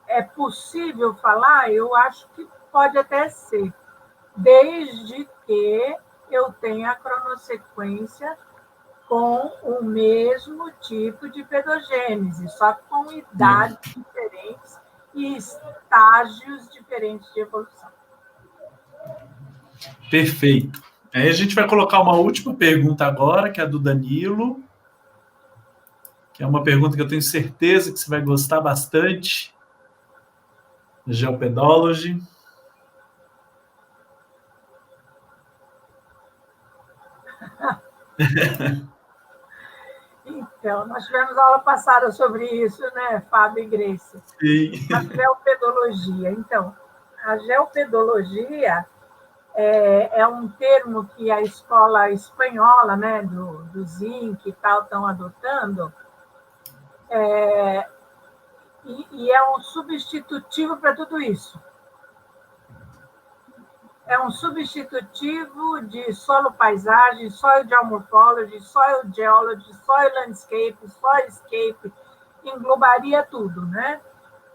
é possível falar? Eu acho que pode até ser, desde que eu tenha a cronossequência com o mesmo tipo de pedogênese, só que com idades diferentes e estágios diferentes de evolução. Perfeito. Aí a gente vai colocar uma última pergunta agora, que é a do Danilo, que é uma pergunta que eu tenho certeza que você vai gostar bastante. Geopedology. Então, nós tivemos aula passada sobre isso, né, Fábio e Grace? Sim. A geopedologia. Então, a geopedologia é um termo que a escola espanhola, né, do Zinc e tal, estão adotando, e é um substitutivo para tudo isso. É um substitutivo de solo-paisagem, soil geomorphology, soil geology, soil landscape, soilscape, englobaria tudo, né?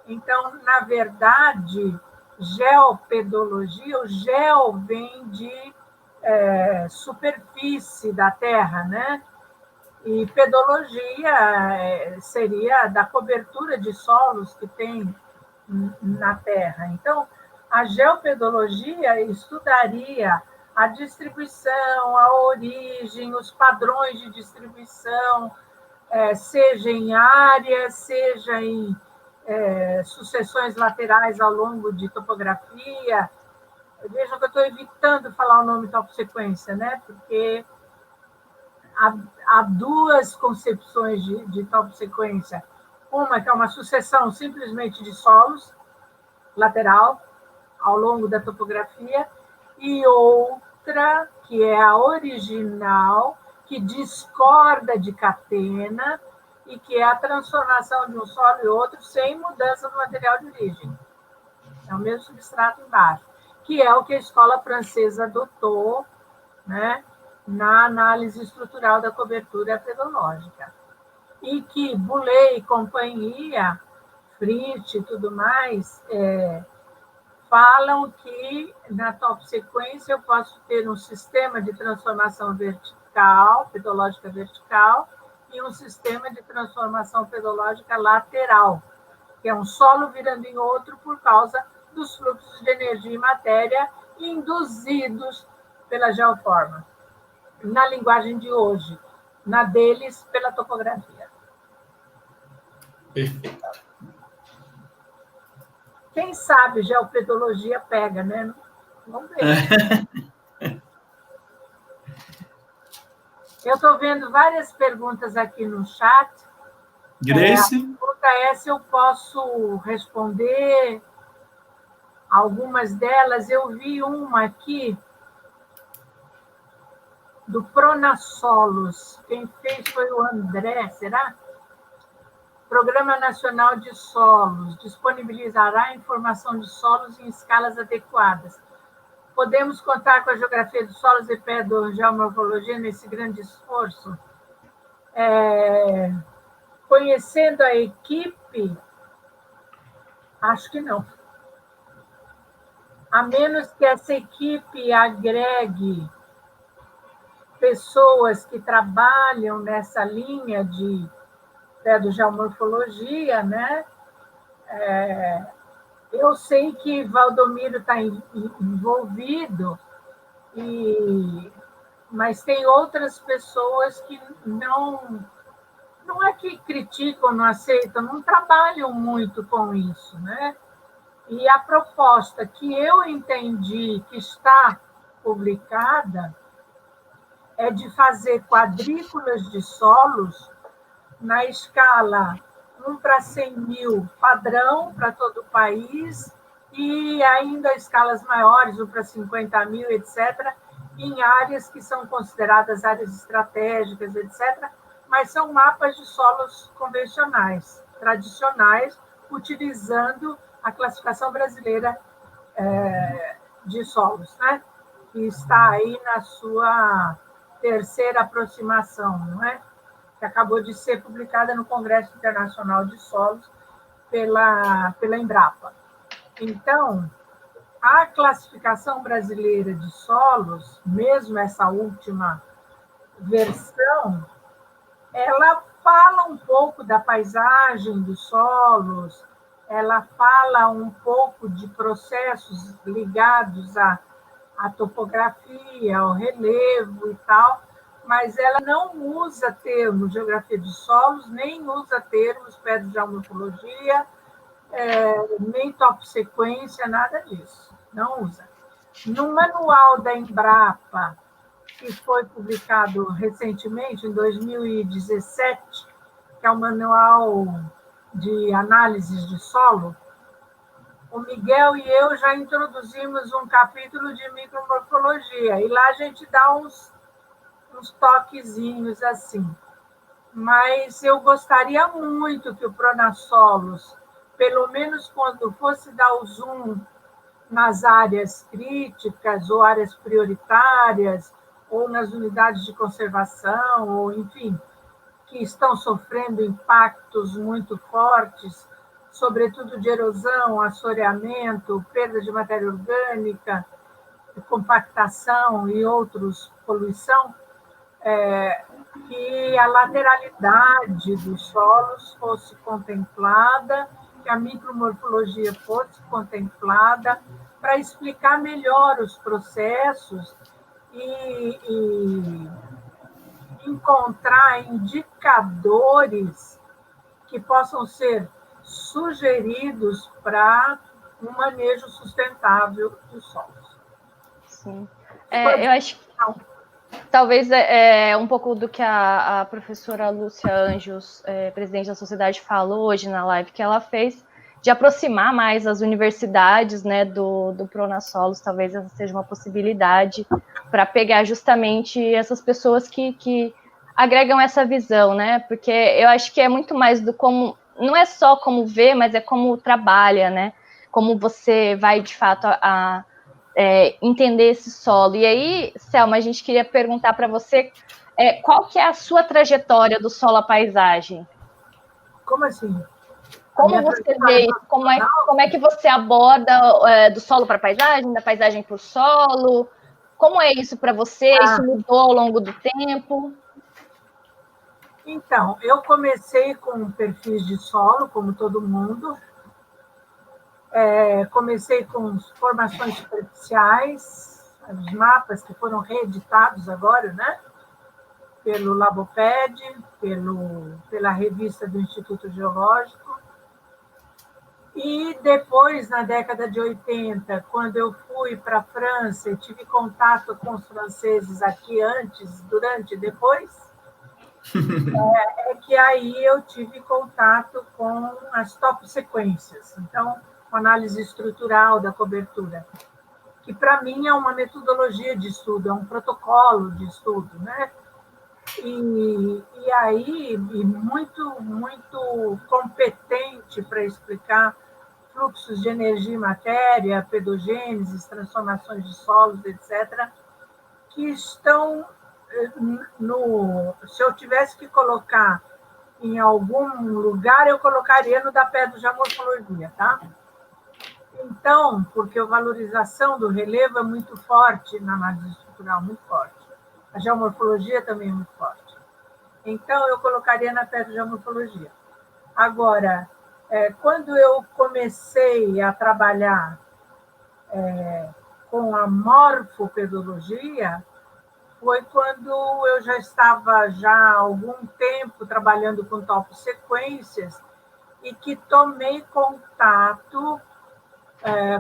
Então, na verdade, geopedologia, o geo vem de superfície da Terra, né? E pedologia seria da cobertura de solos que tem na Terra. Então, a geopedologia estudaria a distribuição, a origem, os padrões de distribuição, seja em áreas, seja em sucessões laterais ao longo de topografia. Vejam que eu estou evitando falar o nome top sequência, né? Porque há duas concepções de toposequência. Uma que é uma sucessão simplesmente de solos, lateral, ao longo da topografia, e outra, que é a original, que discorda de catena, e que é a transformação de um solo e outro sem mudança do material de origem. É o mesmo substrato embaixo, que é o que a escola francesa adotou, né, na análise estrutural da cobertura pedológica. E que Boulay e companhia, Fritz e tudo mais, falam que na toposequência eu posso ter um sistema de transformação vertical, pedológica vertical, e um sistema de transformação pedológica lateral, que é um solo virando em outro por causa dos fluxos de energia e matéria induzidos pela geoforma. Na linguagem de hoje, na deles, pela topografia. Perfeito. Quem sabe geopedologia pega, né? Vamos ver. Eu estou vendo várias perguntas aqui no chat. Grace? A pergunta é se eu posso responder algumas delas. Eu vi uma aqui do Pronasolos. Quem fez foi o André, será? Programa Nacional de Solos disponibilizará informação de solos em escalas adequadas. Podemos contar com a geografia dos solos e pedogeomorfologia nesse grande esforço? Conhecendo a equipe, acho que não. A menos que essa equipe agregue pessoas que trabalham nessa linha de pedogeomorfologia, né? Eu sei que Valdomiro está envolvido, mas tem outras pessoas que não é que criticam, não aceitam, não trabalham muito com isso, né? E a proposta que eu entendi que está publicada é de fazer quadrículas de solos na escala 1/100.000 padrão para todo o país e ainda escalas maiores, 1/50.000, etc., em áreas que são consideradas áreas estratégicas, etc., mas são mapas de solos convencionais, tradicionais, utilizando a classificação brasileira de solos, né? Que está aí na sua terceira aproximação, não é? Que acabou de ser publicada no Congresso Internacional de Solos pela Embrapa. Então, a classificação brasileira de solos, mesmo essa última versão, ela fala um pouco da paisagem dos solos, ela fala um pouco de processos ligados à topografia, ao relevo e tal, mas ela não usa termos geografia de solos, nem usa termos pedogeomorfologia, nem toposequência, nada disso. Não usa. No manual da Embrapa, que foi publicado recentemente, em 2017, que é o manual de análises de solo, o Miguel e eu já introduzimos um capítulo de micromorfologia, e lá a gente dá uns toquezinhos assim. Mas eu gostaria muito que o Pronasolos, pelo menos quando fosse dar o zoom nas áreas críticas ou áreas prioritárias, ou nas unidades de conservação, ou enfim, que estão sofrendo impactos muito fortes, sobretudo de erosão, assoreamento, perda de matéria orgânica, compactação e outros, poluição, que a lateralidade dos solos fosse contemplada, que a micromorfologia fosse contemplada, para explicar melhor os processos e encontrar indicadores que possam ser sugeridos para um manejo sustentável dos solos. Sim. Eu acho que talvez um pouco do que a professora Lúcia Anjos, presidente da sociedade, falou hoje na live que ela fez, de aproximar mais as universidades, né, do Pronasolos. Talvez essa seja uma possibilidade para pegar justamente essas pessoas que agregam essa visão, né? Porque eu acho que é muito mais do como, não é só como ver, mas é como trabalha, né? Como você vai, de fato, entender esse solo. E aí, Selma, a gente queria perguntar para você qual que é a sua trajetória do solo à paisagem? Como assim? Como você vê isso? Como é que você aborda do solo para a paisagem, da paisagem para o solo? Como é isso para você? Isso mudou ao longo do tempo? Então, eu comecei com perfis de solo, como todo mundo. Comecei com formações superficiais, os mapas que foram reeditados agora, né? Pelo Laboped, pela revista do Instituto Geológico. E depois, na década de 80, quando eu fui para a França e tive contato com os franceses aqui antes, durante e depois, que aí eu tive contato com as top sequências. Então, análise estrutural da cobertura, que para mim é uma metodologia de estudo, é um protocolo de estudo, né? E aí, muito, muito competente para explicar fluxos de energia e matéria, pedogênesis, transformações de solos, etc., que estão se eu tivesse que colocar em algum lugar, eu colocaria no da Pé do Geomorfologia, tá? Então, porque a valorização do relevo é muito forte na análise estrutural, muito forte. A geomorfologia também é muito forte. Então, eu colocaria na Pé do Geomorfologia. Agora, quando eu comecei a trabalhar com a morfopedologia, foi quando eu já estava há algum tempo trabalhando com toposequências e que tomei contato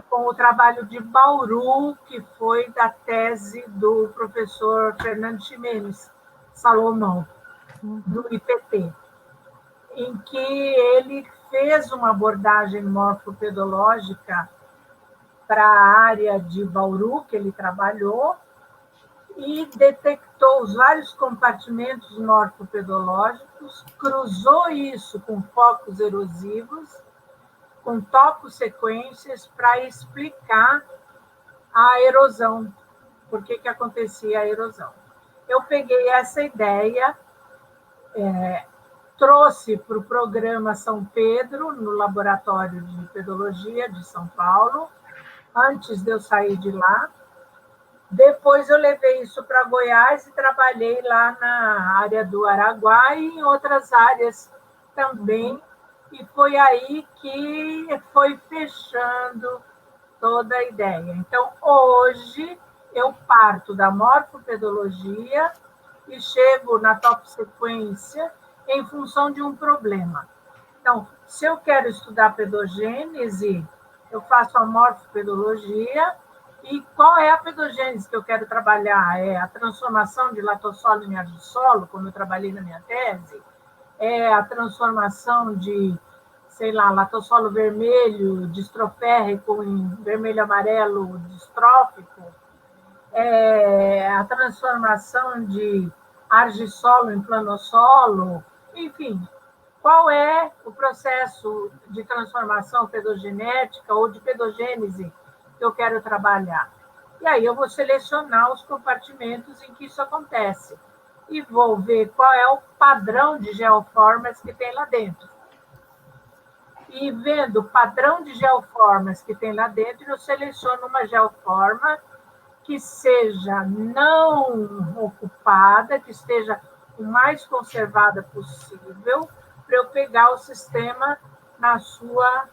com o trabalho de Bauru, que foi da tese do professor Fernando Ximenes Salomão, do IPT, em que ele fez uma abordagem morfopedológica para a área de Bauru, que ele trabalhou, e detectou os vários compartimentos morfopedológicos, cruzou isso com focos erosivos, com toposequências, para explicar a erosão, por que acontecia a erosão. Eu peguei essa ideia, trouxe para o programa São Pedro, no Laboratório de Pedologia de São Paulo, antes de eu sair de lá. Depois eu levei isso para Goiás e trabalhei lá na área do Araguá e em outras áreas também. E foi aí que foi fechando toda a ideia. Então, hoje, eu parto da morfopedologia e chego na toposequência em função de um problema. Então, se eu quero estudar pedogênese, eu faço a morfopedologia. E qual é a pedogênese que eu quero trabalhar? É a transformação de latossolo em argissolo, como eu trabalhei na minha tese? É a transformação de, sei lá, latossolo vermelho, distroférrico em vermelho-amarelo distrófico? É a transformação de argissolo em planossolo? Enfim, qual é o processo de transformação pedogenética ou de pedogênese que eu quero trabalhar? E aí eu vou selecionar os compartimentos em que isso acontece e vou ver qual é o padrão de geoformas que tem lá dentro. E vendo o padrão de geoformas que tem lá dentro, eu seleciono uma geoforma que seja não ocupada, que esteja o mais conservada possível, para eu pegar o sistema na sua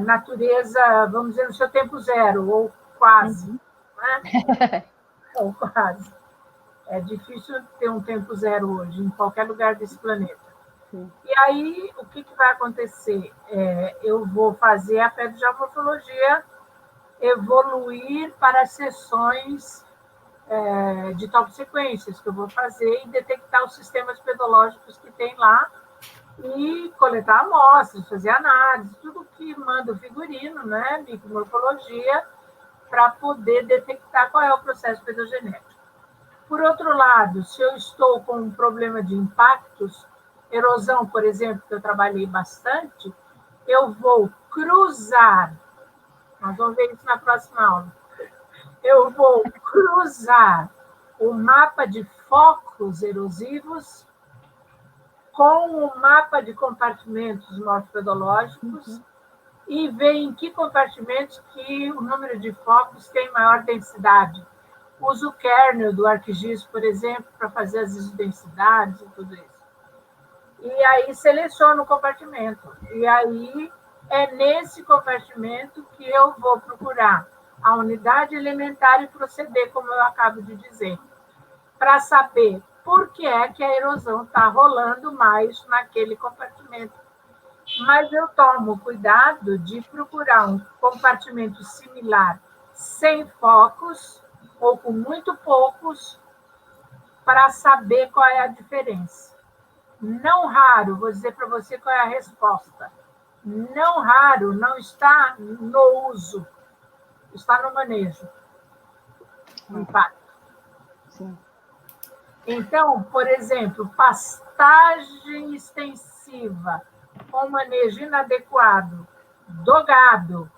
natureza, vamos dizer, no seu tempo zero, ou quase. Né? Ou quase. É difícil ter um tempo zero hoje, em qualquer lugar desse planeta. E aí, o que vai acontecer? Eu vou fazer a pedrogeomorfologia evoluir para sessões de toposequências que eu vou fazer e detectar os sistemas pedológicos que tem lá e coletar amostras, fazer análise, tudo que manda o figurino, né, micromorfologia, para poder detectar qual é o processo pedogenético. Por outro lado, se eu estou com um problema de impactos, erosão, por exemplo, que eu trabalhei bastante, eu vou cruzar, nós vamos ver isso na próxima aula, eu vou cruzar o mapa de focos erosivos com o mapa de compartimentos morfopedológicos e ver em que compartimentos que o número de focos tem maior densidade. Uso o kernel do ArcGIS, por exemplo, para fazer as isodensidades e tudo isso. E aí seleciono o compartimento. E aí é nesse compartimento que eu vou procurar a unidade elementar e proceder, como eu acabo de dizer, para saber por que é que a erosão está rolando mais naquele compartimento. Mas eu tomo cuidado de procurar um compartimento similar sem focos ou com muito poucos para saber qual é a diferença. Não raro, vou dizer para você qual é a resposta. Não raro não está no uso, está no manejo. Impacto. Sim. Então, por exemplo, pastagem extensiva com manejo inadequado do gado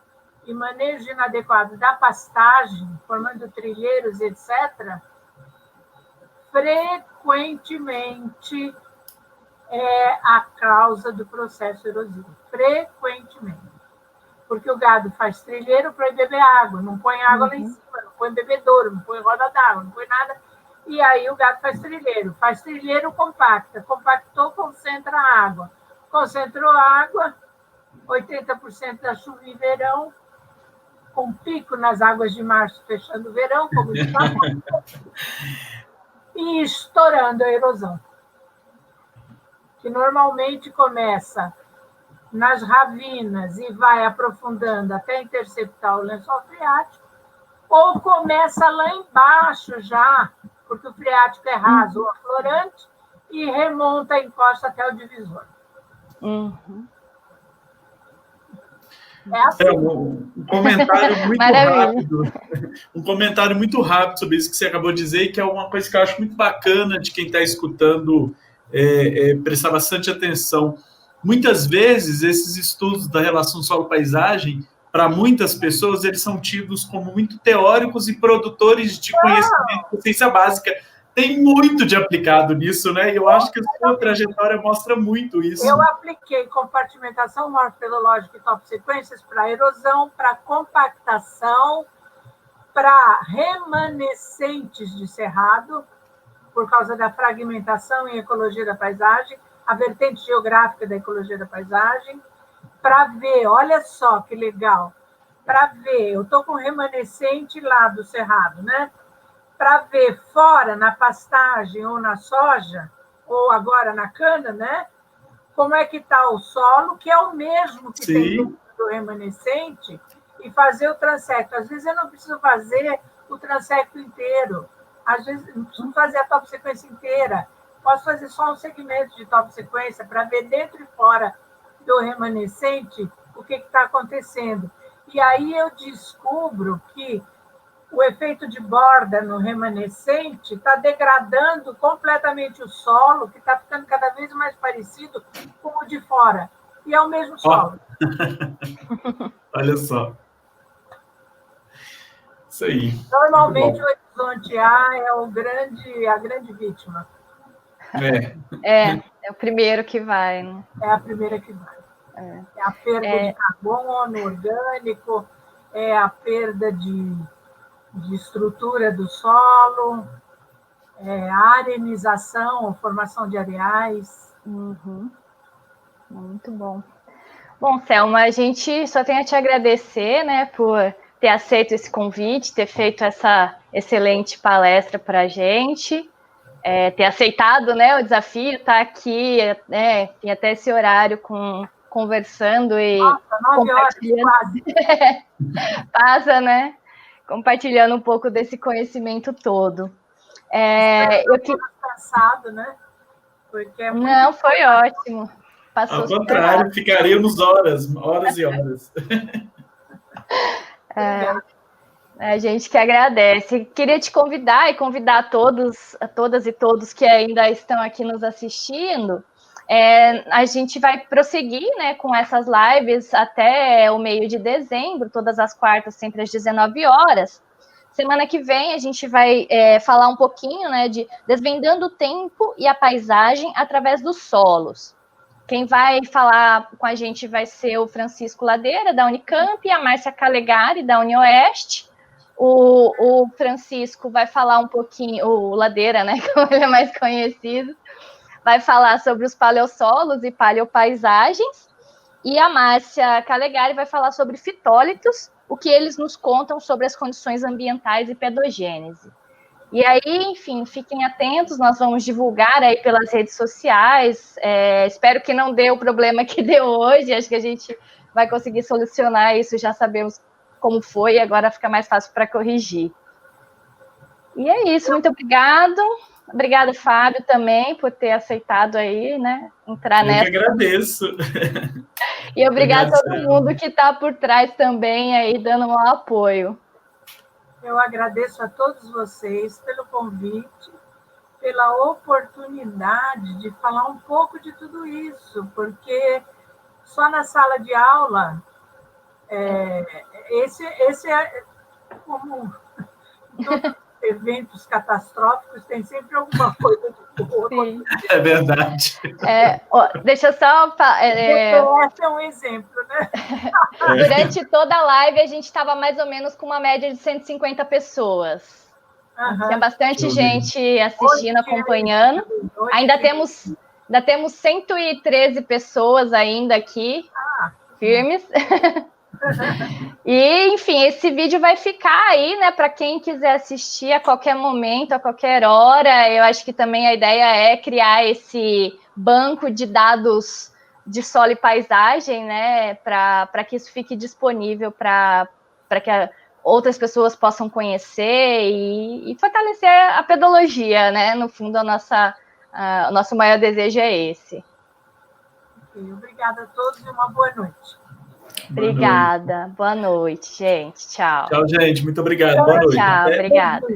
e manejo inadequado da pastagem, formando trilheiros, etc., frequentemente é a causa do processo erosivo. Frequentemente. Porque o gado faz trilheiro para beber água, não põe água lá em cima, não põe bebedouro, não põe roda d'água, não põe nada. E aí o gado faz trilheiro compacta, compactou, concentra a água. Concentrou a água, 80% da chuva em verão, com pico nas águas de março, fechando o verão, como está, e estourando a erosão, que normalmente começa nas ravinas e vai aprofundando até interceptar o lençol freático, ou começa lá embaixo já, porque o freático é raso ou aflorante, e remonta a encosta até o divisor. É assim. Um comentário muito rápido. Um comentário muito rápido sobre isso que você acabou de dizer, que é uma coisa que eu acho muito bacana de quem está escutando prestar bastante atenção. Muitas vezes, esses estudos da relação solo-paisagem, para muitas pessoas, eles são tidos como muito teóricos e produtores de conhecimento de ciência básica. Tem muito de aplicado nisso, né? E eu acho que a sua trajetória mostra muito isso. Eu apliquei compartimentação morfológica e toposequências para erosão, para compactação, para remanescentes de cerrado, por causa da fragmentação em ecologia da paisagem, a vertente geográfica da ecologia da paisagem, para ver, olha só que legal, para ver, eu estou com remanescente lá do cerrado, né? Para ver fora, na pastagem ou na soja, ou agora na cana, né? Como é que está o solo, que é o mesmo que tem do remanescente, e fazer o transecto. Às vezes eu não preciso fazer o transecto inteiro, às vezes não preciso fazer a toposequência inteira, posso fazer só um segmento de toposequência para ver dentro e fora do remanescente o que está acontecendo. E aí eu descubro que o efeito de borda no remanescente está degradando completamente o solo, que está ficando cada vez mais parecido com o de fora. E é o mesmo solo. Olha só. Isso aí. Normalmente o horizonte A é a grande vítima. É o primeiro que vai. Né? É a primeira que vai. É a perda de carbono orgânico, é a perda de estrutura do solo, a arenização, a formação de areais. Muito bom. Bom, Selma, a gente só tem a te agradecer, né, por ter aceito esse convite, ter feito essa excelente palestra para a gente, ter aceitado, né, o desafio, estar aqui, tem até esse horário conversando e compartilhando. Horas, quase. Passa, né? compartilhando um pouco desse conhecimento todo. Cansado, né? Porque não, foi ótimo. Passou. Ao contrário, ficaríamos horas e horas. A gente que agradece. Queria te convidar e convidar a todas e todos que ainda estão aqui nos assistindo. A gente vai prosseguir, né, com essas lives até o meio de dezembro, todas as quartas, sempre às 19 horas. Semana que vem a gente vai falar um pouquinho, né, de desvendando o tempo e a paisagem através dos solos. Quem vai falar com a gente vai ser o Francisco Ladeira, da Unicamp, e a Márcia Calegari, da Unioeste. O Francisco vai falar um pouquinho, o Ladeira, né, como ele é mais conhecido, vai falar sobre os paleossolos e paleopaisagens, e a Márcia Calegari vai falar sobre fitólitos, o que eles nos contam sobre as condições ambientais e pedogênese. E aí, enfim, fiquem atentos, nós vamos divulgar aí pelas redes sociais, espero que não dê o problema que deu hoje, acho que a gente vai conseguir solucionar isso, já sabemos como foi, agora fica mais fácil para corrigir. E é isso, muito obrigado. Obrigada, Fábio, também, por ter aceitado aí, né, entrar nessa. Eu que agradeço. E obrigado a todo mundo que está por trás também aí, dando um apoio. Eu agradeço a todos vocês pelo convite, pela oportunidade de falar um pouco de tudo isso, porque só na sala de aula, esse é como eventos catastróficos, tem sempre alguma coisa de boa. É verdade. Deixa eu só... Esse é um exemplo, né? Durante toda a live, a gente estava mais ou menos com uma média de 150 pessoas. Tinha bastante gente assistindo, acompanhando. Ainda temos 113 pessoas ainda aqui, firmes. E, enfim, esse vídeo vai ficar aí, né, para quem quiser assistir a qualquer momento, a qualquer hora. Eu acho que também a ideia é criar esse banco de dados de solo e paisagem, né, para que isso fique disponível para que outras pessoas possam conhecer e fortalecer a pedologia, né? No fundo, o nosso maior desejo é esse. Obrigada a todos e uma boa noite. Obrigada. Boa noite, gente. Tchau. Tchau, gente. Muito obrigado. Boa noite. Tchau, obrigada.